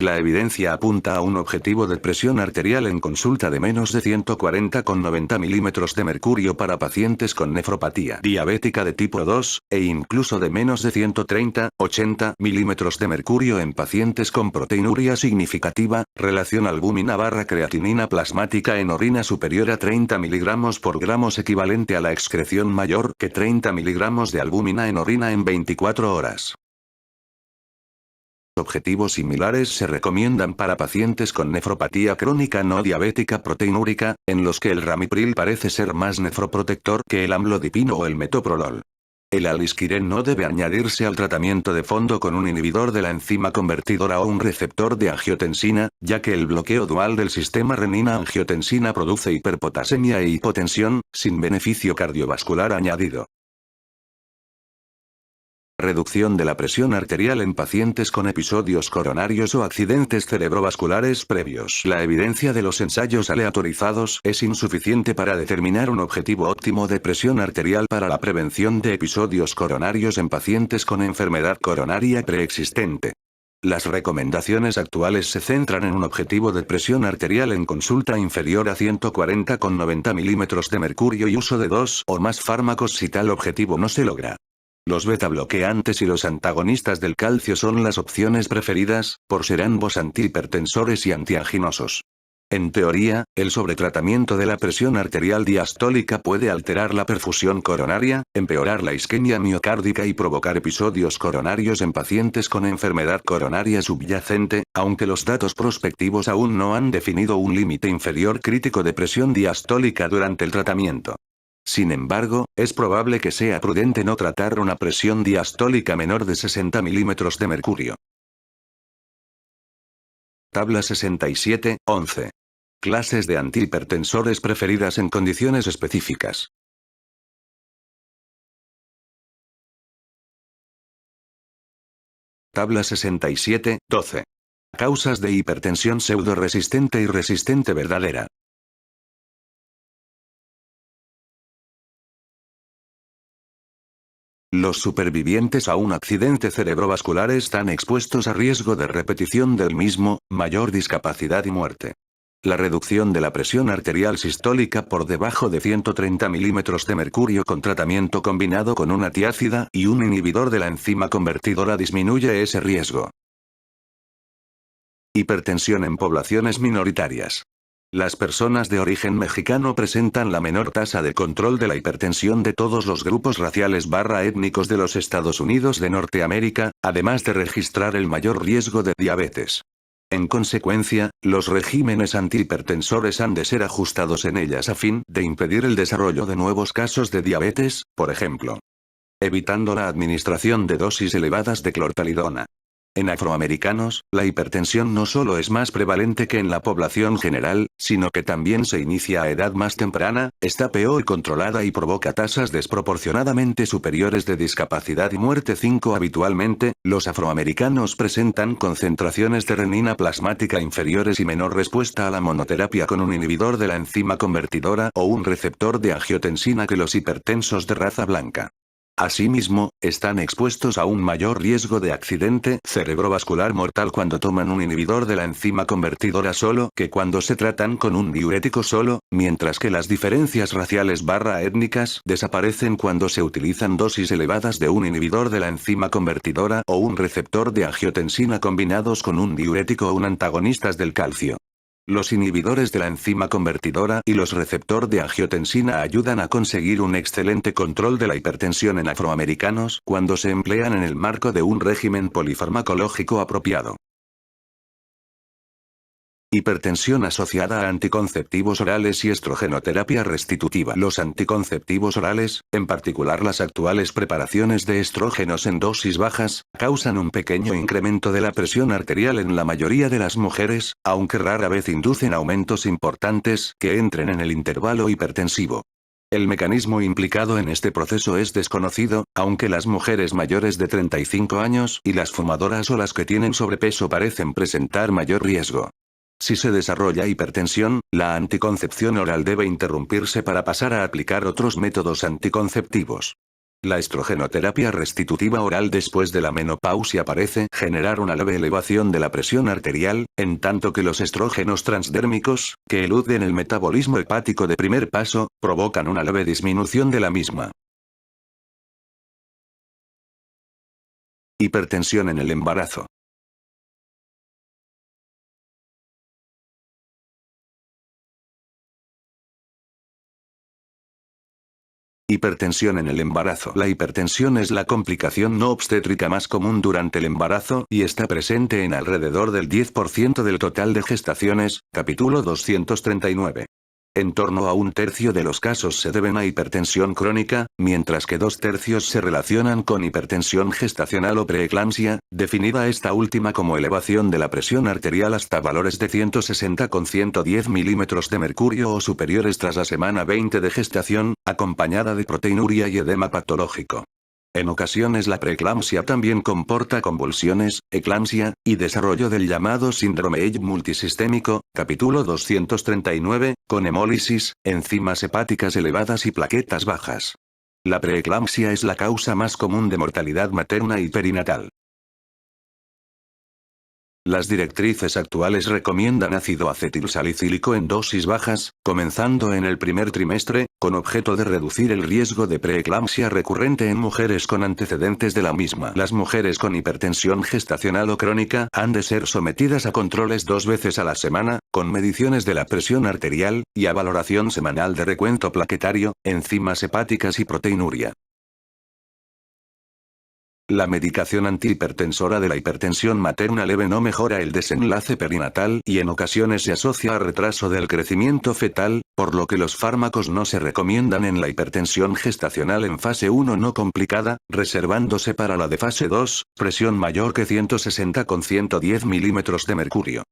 La evidencia apunta a un objetivo de presión arterial en consulta de menos de 140/90 milímetros de mercurio para pacientes con nefropatía diabética de tipo 2, e incluso de menos de 130/80 milímetros de mercurio en pacientes con proteinuria significativa, relación albúmina/creatinina plasmática en orina superior a 30 miligramos por gramos equivalente a la excreción mayor que 30 miligramos de albúmina en orina en 24 horas. Objetivos similares se recomiendan para pacientes con nefropatía crónica no diabética proteinúrica, en los que el ramipril parece ser más nefroprotector que el amlodipino o el metoprolol. El alisquiren no debe añadirse al tratamiento de fondo con un inhibidor de la enzima convertidora o un receptor de angiotensina, ya que el bloqueo dual del sistema renina-angiotensina produce hiperpotasemia e hipotensión, sin beneficio cardiovascular añadido. Reducción de la presión arterial en pacientes con episodios coronarios o accidentes cerebrovasculares previos. La evidencia de los ensayos aleatorizados es insuficiente para determinar un objetivo óptimo de presión arterial para la prevención de episodios coronarios en pacientes con enfermedad coronaria preexistente. Las recomendaciones actuales se centran en un objetivo de presión arterial en consulta inferior a 140/90 milímetros de mercurio y uso de 2 o más fármacos si tal objetivo no se logra. Los beta-bloqueantes y los antagonistas del calcio son las opciones preferidas, por ser ambos antihipertensores y antianginosos. En teoría, el sobretratamiento de la presión arterial diastólica puede alterar la perfusión coronaria, empeorar la isquemia miocárdica y provocar episodios coronarios en pacientes con enfermedad coronaria subyacente, aunque los datos prospectivos aún no han definido un límite inferior crítico de presión diastólica durante el tratamiento. Sin embargo, es probable que sea prudente no tratar una presión diastólica menor de 60 milímetros de mercurio. Tabla 67, 11. Clases de antihipertensores preferidas en condiciones específicas. Tabla 67, 12. Causas de hipertensión pseudo-resistente y resistente verdadera. Los supervivientes a un accidente cerebrovascular están expuestos a riesgo de repetición del mismo, mayor discapacidad y muerte. La reducción de la presión arterial sistólica por debajo de 130 milímetros de mercurio con tratamiento combinado con una tiácida y un inhibidor de la enzima convertidora disminuye ese riesgo. Hipertensión en poblaciones minoritarias. Las personas de origen mexicano presentan la menor tasa de control de la hipertensión de todos los grupos raciales étnicos de los Estados Unidos de Norteamérica, además de registrar el mayor riesgo de diabetes. En consecuencia, los regímenes antihipertensores han de ser ajustados en ellas a fin de impedir el desarrollo de nuevos casos de diabetes, por ejemplo, evitando la administración de dosis elevadas de clortalidona. En afroamericanos, la hipertensión no solo es más prevalente que en la población general, sino que también se inicia a edad más temprana, está peor controlada y provoca tasas desproporcionadamente superiores de discapacidad y muerte. 5. Habitualmente, los afroamericanos presentan concentraciones de renina plasmática inferiores y menor respuesta a la monoterapia con un inhibidor de la enzima convertidora o un receptor de angiotensina que los hipertensos de raza blanca. Asimismo, están expuestos a un mayor riesgo de accidente cerebrovascular mortal cuando toman un inhibidor de la enzima convertidora solo que cuando se tratan con un diurético solo, mientras que las diferencias raciales étnicas desaparecen cuando se utilizan dosis elevadas de un inhibidor de la enzima convertidora o un receptor de angiotensina combinados con un diurético o un antagonistas del calcio. Los inhibidores de la enzima convertidora y los receptor de angiotensina ayudan a conseguir un excelente control de la hipertensión en afroamericanos cuando se emplean en el marco de un régimen polifarmacológico apropiado. Hipertensión asociada a anticonceptivos orales y estrogenoterapia restitutiva. Los anticonceptivos orales, en particular las actuales preparaciones de estrógenos en dosis bajas, causan un pequeño incremento de la presión arterial en la mayoría de las mujeres, aunque rara vez inducen aumentos importantes que entren en el intervalo hipertensivo. El mecanismo implicado en este proceso es desconocido, aunque las mujeres mayores de 35 años y las fumadoras o las que tienen sobrepeso parecen presentar mayor riesgo. Si se desarrolla hipertensión, la anticoncepción oral debe interrumpirse para pasar a aplicar otros métodos anticonceptivos. La estrogenoterapia restitutiva oral después de la menopausia parece generar una leve elevación de la presión arterial, en tanto que los estrógenos transdérmicos, que eluden el metabolismo hepático de primer paso, provocan una leve disminución de la misma. Hipertensión en el embarazo. Hipertensión en el embarazo. La hipertensión es la complicación no obstétrica más común durante el embarazo y está presente en alrededor del 10% del total de gestaciones, capítulo 239. En torno a un tercio de los casos se deben a hipertensión crónica, mientras que 2/3 se relacionan con hipertensión gestacional o preeclampsia, definida esta última como elevación de la presión arterial hasta valores de 160 con 110 milímetros de mercurio o superiores tras la semana 20 de gestación, acompañada de proteinuria y edema patológico. En ocasiones la preeclampsia también comporta convulsiones, eclampsia, y desarrollo del llamado síndrome EIB multisistémico, capítulo 239, con hemólisis, enzimas hepáticas elevadas y plaquetas bajas. La preeclampsia es la causa más común de mortalidad materna y perinatal. Las directrices actuales recomiendan ácido acetilsalicílico en dosis bajas, comenzando en el primer trimestre, con objeto de reducir el riesgo de preeclampsia recurrente en mujeres con antecedentes de la misma. Las mujeres con hipertensión gestacional o crónica han de ser sometidas a controles 2 veces a la semana, con mediciones de la presión arterial, y a valoración semanal de recuento plaquetario, enzimas hepáticas y proteinuria. La medicación antihipertensora de la hipertensión materna leve no mejora el desenlace perinatal y en ocasiones se asocia a retraso del crecimiento fetal, por lo que los fármacos no se recomiendan en la hipertensión gestacional en fase 1 no complicada, reservándose para la de fase 2, presión mayor que 160 con 110 milímetros de mercurio.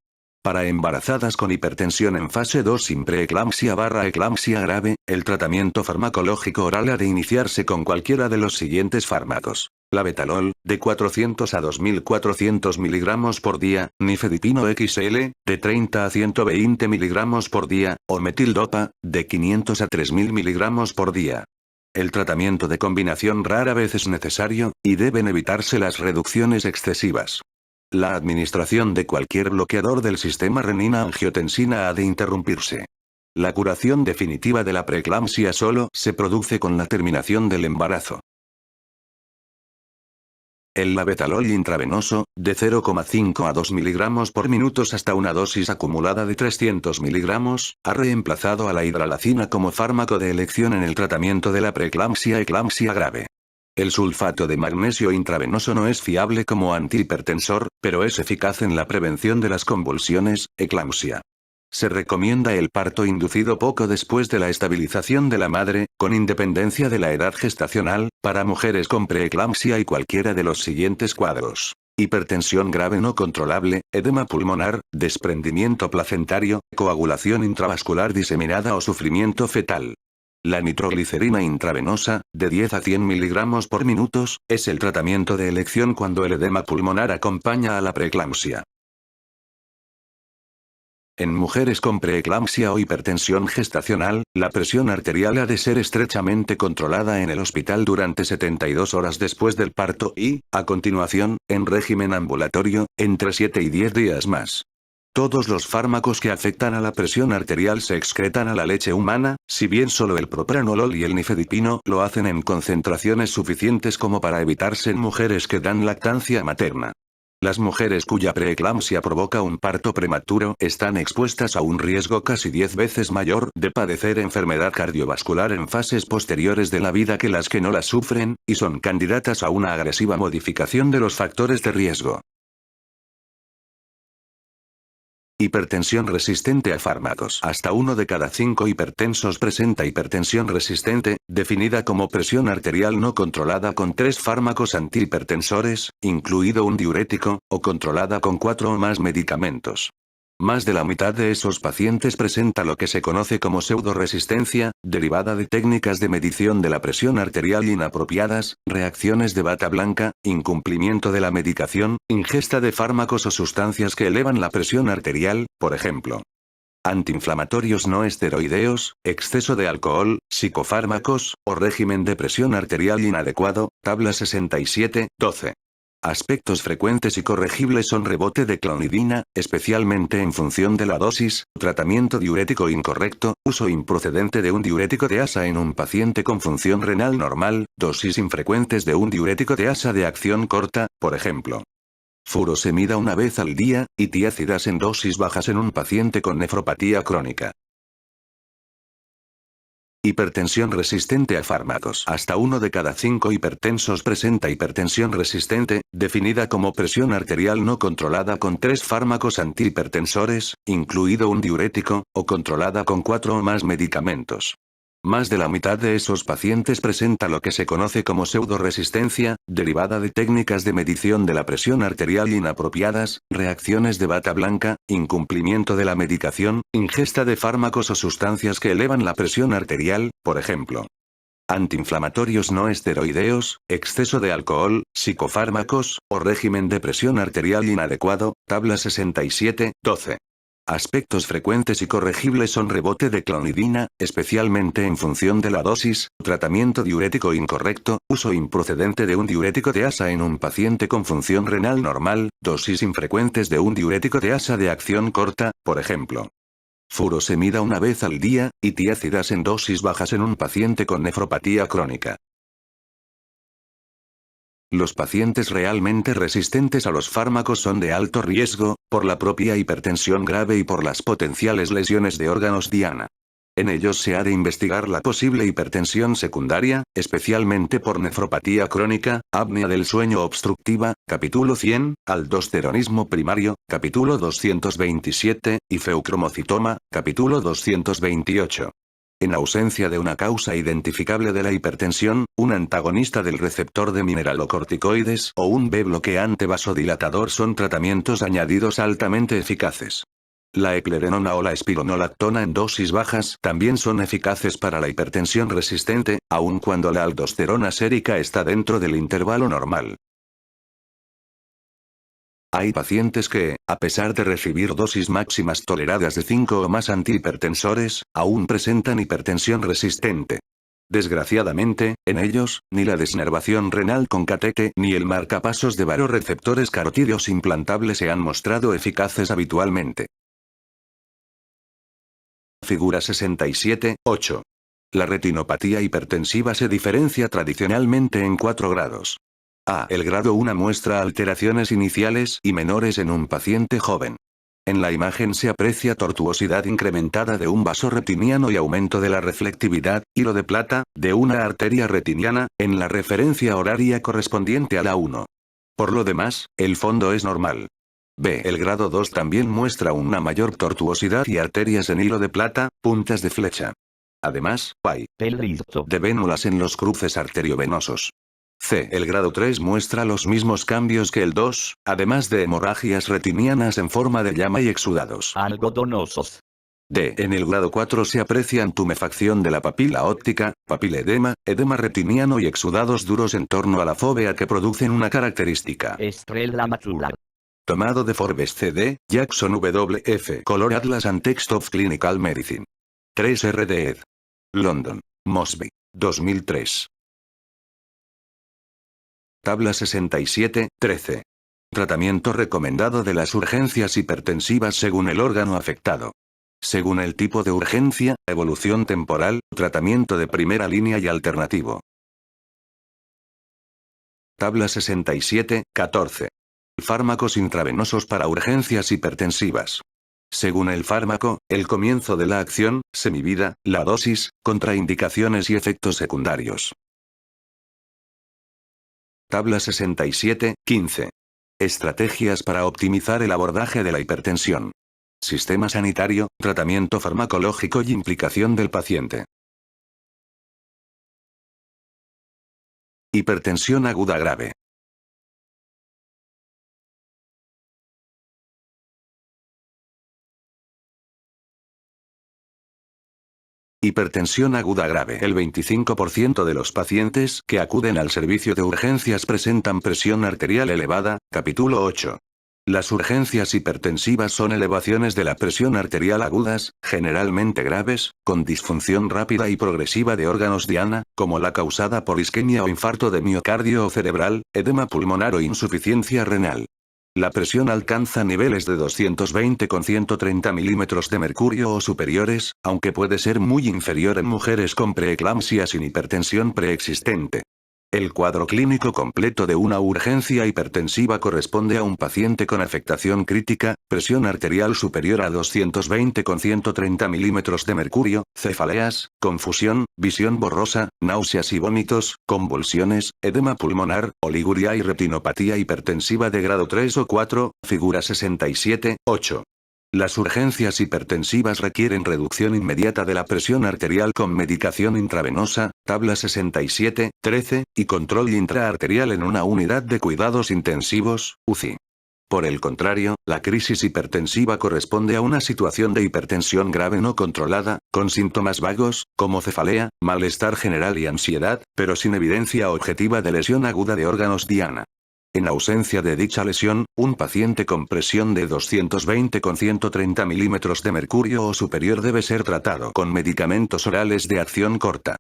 Para embarazadas con hipertensión en fase 2 sin preeclampsia/eclampsia grave, el tratamiento farmacológico oral ha de iniciarse con cualquiera de los siguientes fármacos. Labetalol, de 400 a 2400 mg por día, nifedipino XL, de 30 a 120 mg por día, o metildopa, de 500 a 3000 mg por día. El tratamiento de combinación rara vez es necesario, y deben evitarse las reducciones excesivas. La administración de cualquier bloqueador del sistema renina-angiotensina ha de interrumpirse. La curación definitiva de la preeclampsia solo se produce con la terminación del embarazo. El labetalol intravenoso, de 0,5 a 2 mg por minuto hasta una dosis acumulada de 300 mg, ha reemplazado a la hidralacina como fármaco de elección en el tratamiento de la preeclampsia-eclampsia grave. El sulfato de magnesio intravenoso no es fiable como antihipertensor, pero es eficaz en la prevención de las convulsiones, eclampsia. Se recomienda el parto inducido poco después de la estabilización de la madre, con independencia de la edad gestacional, para mujeres con preeclampsia y cualquiera de los siguientes cuadros: hipertensión grave no controlable, edema pulmonar, desprendimiento placentario, coagulación intravascular diseminada o sufrimiento fetal. La nitroglicerina intravenosa, de 10 a 100 mg por minuto, es el tratamiento de elección cuando el edema pulmonar acompaña a la preeclampsia. En mujeres con preeclampsia o hipertensión gestacional, la presión arterial ha de ser estrechamente controlada en el hospital durante 72 horas después del parto y, a continuación, en régimen ambulatorio, entre 7 y 10 días más. Todos los fármacos que afectan a la presión arterial se excretan a la leche humana, si bien solo el propranolol y el nifedipino lo hacen en concentraciones suficientes como para evitarse en mujeres que dan lactancia materna. Las mujeres cuya preeclampsia provoca un parto prematuro están expuestas a un riesgo casi 10 veces mayor de padecer enfermedad cardiovascular en fases posteriores de la vida que las que no la sufren, y son candidatas a una agresiva modificación de los factores de riesgo. Hipertensión resistente a fármacos. Hasta 1 de cada 5 hipertensos presenta hipertensión resistente, definida como presión arterial no controlada con 3 fármacos antihipertensores, incluido un diurético, o controlada con 4 o más medicamentos. Más de la mitad de esos pacientes presenta lo que se conoce como pseudoresistencia, derivada de técnicas de medición de la presión arterial inapropiadas, reacciones de bata blanca, incumplimiento de la medicación, ingesta de fármacos o sustancias que elevan la presión arterial, por ejemplo, antiinflamatorios no esteroideos, exceso de alcohol, psicofármacos, o régimen de presión arterial inadecuado, tabla 67-12. Aspectos frecuentes y corregibles son rebote de clonidina, especialmente en función de la dosis, tratamiento diurético incorrecto, uso improcedente de un diurético de asa en un paciente con función renal normal, dosis infrecuentes de un diurético de asa de acción corta, por ejemplo, furosemida una vez al día, y tiazidas en dosis bajas en un paciente con nefropatía crónica. Hipertensión resistente a fármacos. Hasta 1 de cada 5 hipertensos presenta hipertensión resistente, definida como presión arterial no controlada con 3 fármacos antihipertensores, incluido un diurético, o controlada con 4 o más medicamentos. Más de la mitad de esos pacientes presenta lo que se conoce como pseudoresistencia, derivada de técnicas de medición de la presión arterial inapropiadas, reacciones de bata blanca, incumplimiento de la medicación, ingesta de fármacos o sustancias que elevan la presión arterial, por ejemplo, antiinflamatorios no esteroideos, exceso de alcohol, psicofármacos, o régimen de presión arterial inadecuado, tabla 67-12. Aspectos frecuentes y corregibles son rebote de clonidina, especialmente en función de la dosis, tratamiento diurético incorrecto, uso improcedente de un diurético de asa en un paciente con función renal normal, dosis infrecuentes de un diurético de asa de acción corta, por ejemplo, furosemida una vez al día, y tiazidas en dosis bajas en un paciente con nefropatía crónica. Los pacientes realmente resistentes a los fármacos son de alto riesgo, por la propia hipertensión grave y por las potenciales lesiones de órganos diana. En ellos se ha de investigar la posible hipertensión secundaria, especialmente por nefropatía crónica, apnea del sueño obstructiva, capítulo 100, aldosteronismo primario, capítulo 227, y feucromocitoma, capítulo 228. En ausencia de una causa identificable de la hipertensión, un antagonista del receptor de mineralocorticoides o un B bloqueante vasodilatador son tratamientos añadidos altamente eficaces. La eplerenona o la espironolactona en dosis bajas también son eficaces para la hipertensión resistente, aun cuando la aldosterona sérica está dentro del intervalo normal. Hay pacientes que, a pesar de recibir dosis máximas toleradas de 5 o más antihipertensores, aún presentan hipertensión resistente. Desgraciadamente, en ellos, ni la desnervación renal con catete ni el marcapasos de varoreceptores carotídeos implantables se han mostrado eficaces habitualmente. Figura 67.8. La retinopatía hipertensiva se diferencia tradicionalmente en 4 grados. A. El grado 1 muestra alteraciones iniciales y menores en un paciente joven. En la imagen se aprecia tortuosidad incrementada de un vaso retiniano y aumento de la reflectividad, hilo de plata, de una arteria retiniana, en la referencia horaria correspondiente a la 1. Por lo demás, el fondo es normal. B. El grado 2 también muestra una mayor tortuosidad y arterias en hilo de plata, puntas de flecha. Además, hay de vénulas en los cruces arteriovenosos. C. El grado 3 muestra los mismos cambios que el 2, además de hemorragias retinianas en forma de llama y exudados algodonosos. D. En el grado 4 se aprecian tumefacción de la papila óptica, papiledema, edema retiniano y exudados duros en torno a la fóvea que producen una característica Estrella macular. Tomado de Forbes CD, Jackson W.F. Color Atlas and Text of Clinical Medicine. 3 ed. London. Mosby. 2003. Tabla 67.13. Tratamiento recomendado de las urgencias hipertensivas según el órgano afectado. Según el tipo de urgencia, evolución temporal, tratamiento de primera línea y alternativo. Tabla 67.14. Fármacos intravenosos para urgencias hipertensivas. Según el fármaco, el comienzo de la acción, semivida, la dosis, contraindicaciones y efectos secundarios. Tabla 67.15. Estrategias para optimizar el abordaje de la hipertensión. Sistema sanitario, tratamiento farmacológico y implicación del paciente. Hipertensión aguda grave. Hipertensión aguda grave. El 25% de los pacientes que acuden al servicio de urgencias presentan presión arterial elevada, capítulo 8. Las urgencias hipertensivas son elevaciones de la presión arterial agudas, generalmente graves, con disfunción rápida y progresiva de órganos diana, como la causada por isquemia o infarto de miocardio o cerebral, edema pulmonar o insuficiencia renal. La presión alcanza niveles de 220 con 130 milímetros de mercurio o superiores, aunque puede ser muy inferior en mujeres con preeclampsia sin hipertensión preexistente. El cuadro clínico completo de una urgencia hipertensiva corresponde a un paciente con afectación crítica, presión arterial superior a 220 con 130 milímetros de mercurio, cefaleas, confusión, visión borrosa, náuseas y vómitos, convulsiones, edema pulmonar, oliguria y retinopatía hipertensiva de grado 3 o 4, figura 67.8. Las urgencias hipertensivas requieren reducción inmediata de la presión arterial con medicación intravenosa, tabla 67.13, y control intraarterial en una unidad de cuidados intensivos, UCI. Por el contrario, la crisis hipertensiva corresponde a una situación de hipertensión grave no controlada, con síntomas vagos, como cefalea, malestar general y ansiedad, pero sin evidencia objetiva de lesión aguda de órganos diana. En ausencia de dicha lesión, un paciente con presión de 220 con 130 milímetros de mercurio o superior debe ser tratado con medicamentos orales de acción corta.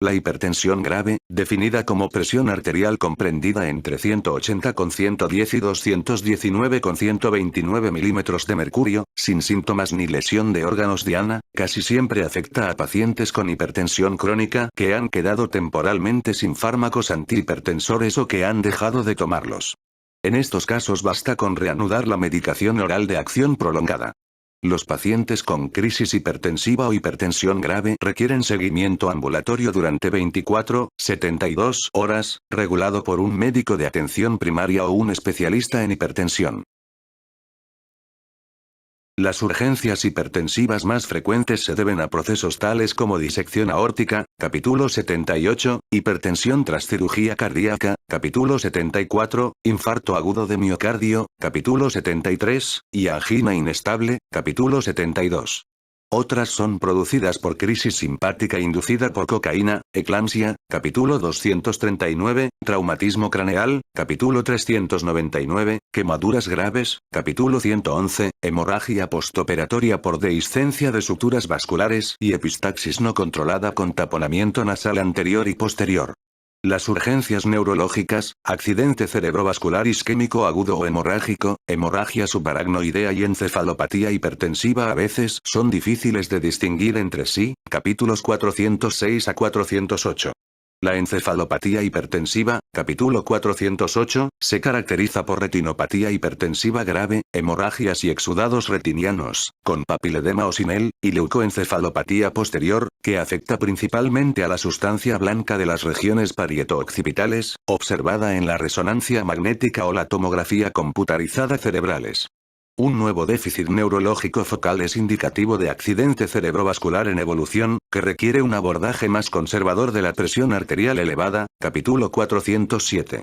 La hipertensión grave, definida como presión arterial comprendida entre 180 con 110 y 219 con 129 milímetros de mercurio, sin síntomas ni lesión de órganos diana, casi siempre afecta a pacientes con hipertensión crónica que han quedado temporalmente sin fármacos antihipertensores o que han dejado de tomarlos. En estos casos basta con reanudar la medicación oral de acción prolongada. Los pacientes con crisis hipertensiva o hipertensión grave requieren seguimiento ambulatorio durante 24-72 horas, regulado por un médico de atención primaria o un especialista en hipertensión. Las urgencias hipertensivas más frecuentes se deben a procesos tales como disección aórtica, capítulo 78, hipertensión tras cirugía cardíaca, capítulo 74, infarto agudo de miocardio, capítulo 73, y angina inestable, capítulo 72. Otras son producidas por crisis simpática inducida por cocaína, eclampsia, capítulo 239, traumatismo craneal, capítulo 399, quemaduras graves, capítulo 111, hemorragia postoperatoria por dehiscencia de suturas vasculares y epistaxis no controlada con taponamiento nasal anterior y posterior. Las urgencias neurológicas, accidente cerebrovascular isquémico agudo o hemorrágico, hemorragia subaracnoidea y encefalopatía hipertensiva a veces son difíciles de distinguir entre sí, capítulos 406 a 408. La encefalopatía hipertensiva, capítulo 408, se caracteriza por retinopatía hipertensiva grave, hemorragias y exudados retinianos, con papiledema o sin él, y leucoencefalopatía posterior, que afecta principalmente a la sustancia blanca de las regiones parieto-occipitales, observada en la resonancia magnética o la tomografía computarizada cerebrales. Un nuevo déficit neurológico focal es indicativo de accidente cerebrovascular en evolución, que requiere un abordaje más conservador de la presión arterial elevada, capítulo 407.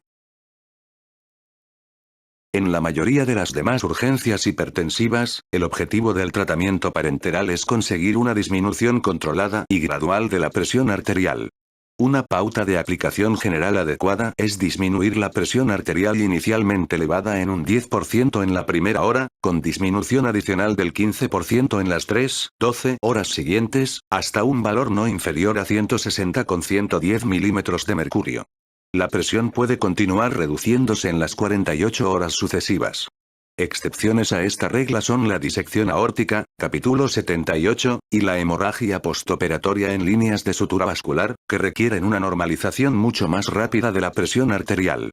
En la mayoría de las demás urgencias hipertensivas, el objetivo del tratamiento parenteral es conseguir una disminución controlada y gradual de la presión arterial. Una pauta de aplicación general adecuada es disminuir la presión arterial inicialmente elevada en un 10% en la primera hora, con disminución adicional del 15% en las 3-12 horas siguientes, hasta un valor no inferior a 160/110 milímetros de mercurio. La presión puede continuar reduciéndose en las 48 horas sucesivas. Excepciones a esta regla son la disección aórtica, capítulo 78, y la hemorragia postoperatoria en líneas de sutura vascular, que requieren una normalización mucho más rápida de la presión arterial.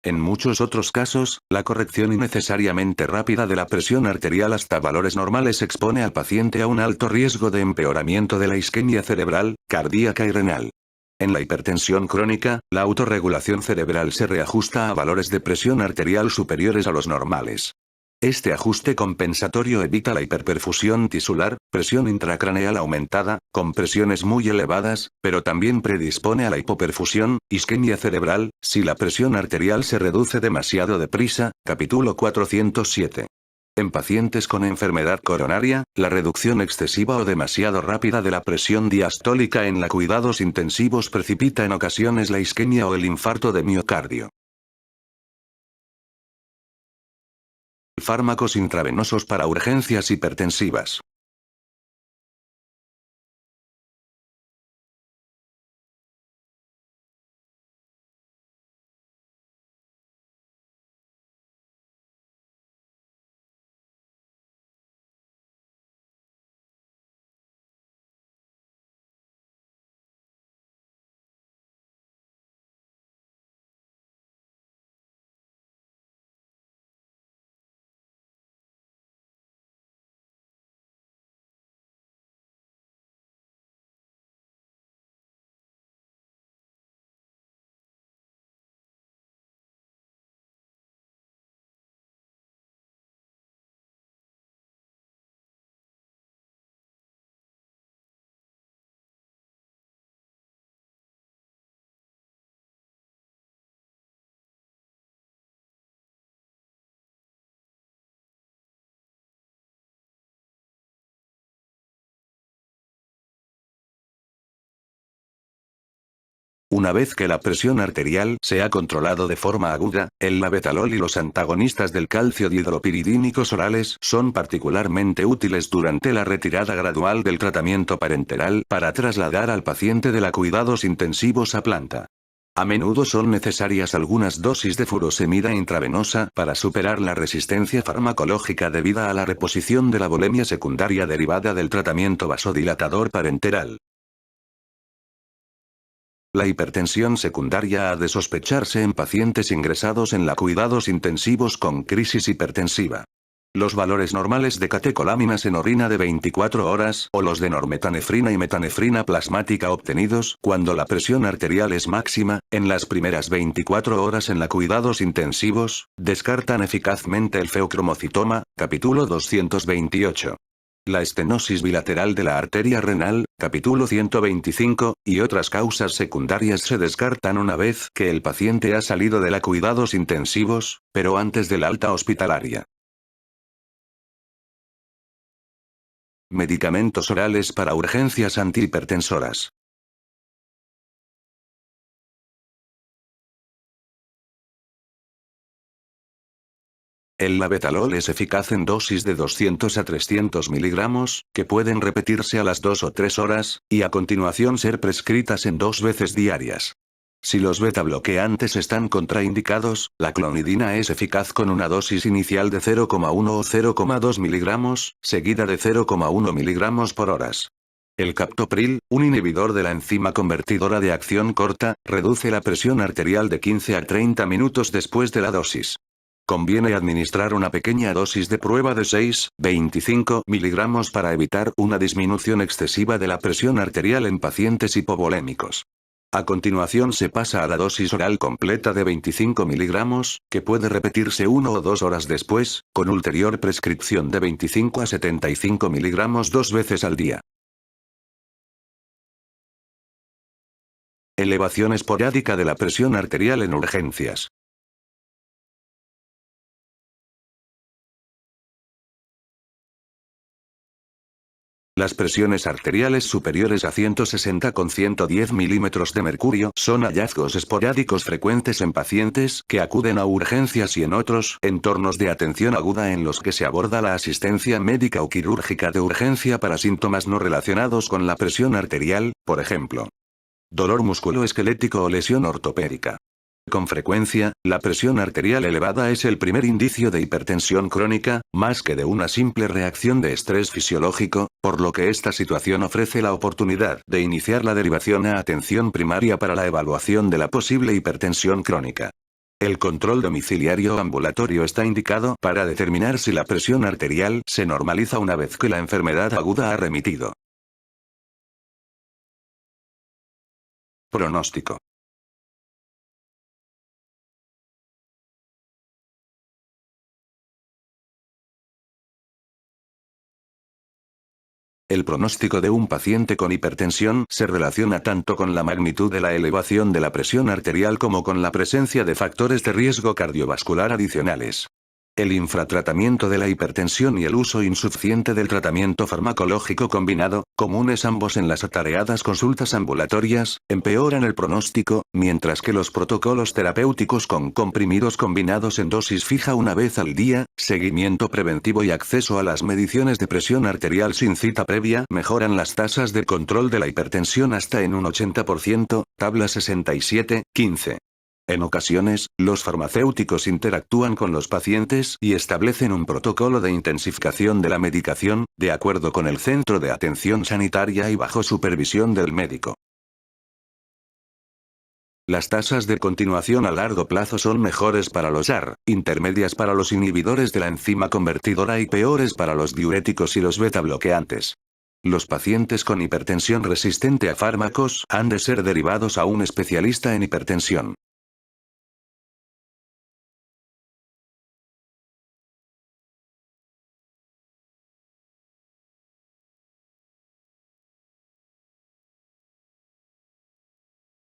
En muchos otros casos, la corrección innecesariamente rápida de la presión arterial hasta valores normales expone al paciente a un alto riesgo de empeoramiento de la isquemia cerebral, cardíaca y renal. En la hipertensión crónica, la autorregulación cerebral se reajusta a valores de presión arterial superiores a los normales. Este ajuste compensatorio evita la hiperperfusión tisular, presión intracraneal aumentada, con presiones muy elevadas, pero también predispone a la hipoperfusión, isquemia cerebral, si la presión arterial se reduce demasiado deprisa, capítulo 407. En pacientes con enfermedad coronaria, la reducción excesiva o demasiado rápida de la presión diastólica en la cuidados intensivos precipita en ocasiones la isquemia o el infarto de miocardio. Fármacos intravenosos para urgencias hipertensivas. Una vez que la presión arterial se ha controlado de forma aguda, el labetalol y los antagonistas del calcio dihidropiridínicos orales son particularmente útiles durante la retirada gradual del tratamiento parenteral para trasladar al paciente de la cuidados intensivos a planta. A menudo son necesarias algunas dosis de furosemida intravenosa para superar la resistencia farmacológica debida a la reposición de la volemia secundaria derivada del tratamiento vasodilatador parenteral. La hipertensión secundaria ha de sospecharse en pacientes ingresados en la cuidados intensivos con crisis hipertensiva. Los valores normales de catecolaminas en orina de 24 horas o los de normetanefrina y metanefrina plasmática obtenidos cuando la presión arterial es máxima, en las primeras 24 horas en la cuidados intensivos, descartan eficazmente el feocromocitoma, capítulo 228. La estenosis bilateral de la arteria renal, capítulo 125, y otras causas secundarias se descartan una vez que el paciente ha salido de la cuidados intensivos, pero antes del alta hospitalaria. Medicamentos orales para urgencias antihipertensoras. El labetalol es eficaz en dosis de 200 a 300 miligramos, que pueden repetirse a las 2 o 3 horas, y a continuación ser prescritas en 2 veces diarias. Si los beta-bloqueantes están contraindicados, la clonidina es eficaz con una dosis inicial de 0,1 o 0,2 miligramos, seguida de 0,1 miligramos por horas. El captopril, un inhibidor de la enzima convertidora de acción corta, reduce la presión arterial de 15 a 30 minutos después de la dosis. Conviene administrar una pequeña dosis de prueba de 6,25 miligramos para evitar una disminución excesiva de la presión arterial en pacientes hipovolémicos. A continuación se pasa a la dosis oral completa de 25 miligramos, que puede repetirse 1 o 2 horas después, con ulterior prescripción de 25 a 75 miligramos 2 veces al día. Elevación esporádica de la presión arterial en urgencias. Las presiones arteriales superiores a 160 con 110 milímetros de mercurio son hallazgos esporádicos frecuentes en pacientes que acuden a urgencias y en otros entornos de atención aguda en los que se aborda la asistencia médica o quirúrgica de urgencia para síntomas no relacionados con la presión arterial, por ejemplo, dolor musculoesquelético o lesión ortopédica. Con frecuencia, la presión arterial elevada es el primer indicio de hipertensión crónica, más que de una simple reacción de estrés fisiológico, por lo que esta situación ofrece la oportunidad de iniciar la derivación a atención primaria para la evaluación de la posible hipertensión crónica. El control domiciliario ambulatorio está indicado para determinar si la presión arterial se normaliza una vez que la enfermedad aguda ha remitido. Pronóstico. El pronóstico de un paciente con hipertensión se relaciona tanto con la magnitud de la elevación de la presión arterial como con la presencia de factores de riesgo cardiovascular adicionales. El infratratamiento de la hipertensión y el uso insuficiente del tratamiento farmacológico combinado, comunes ambos en las atareadas consultas ambulatorias, empeoran el pronóstico, mientras que los protocolos terapéuticos con comprimidos combinados en dosis fija una vez al día, seguimiento preventivo y acceso a las mediciones de presión arterial sin cita previa mejoran las tasas de control de la hipertensión hasta en un 80%, tabla 67-15. En ocasiones, los farmacéuticos interactúan con los pacientes y establecen un protocolo de intensificación de la medicación, de acuerdo con el centro de atención sanitaria y bajo supervisión del médico. Las tasas de continuación a largo plazo son mejores para los AR, intermedias para los inhibidores de la enzima convertidora y peores para los diuréticos y los beta-bloqueantes. Los pacientes con hipertensión resistente a fármacos han de ser derivados a un especialista en hipertensión.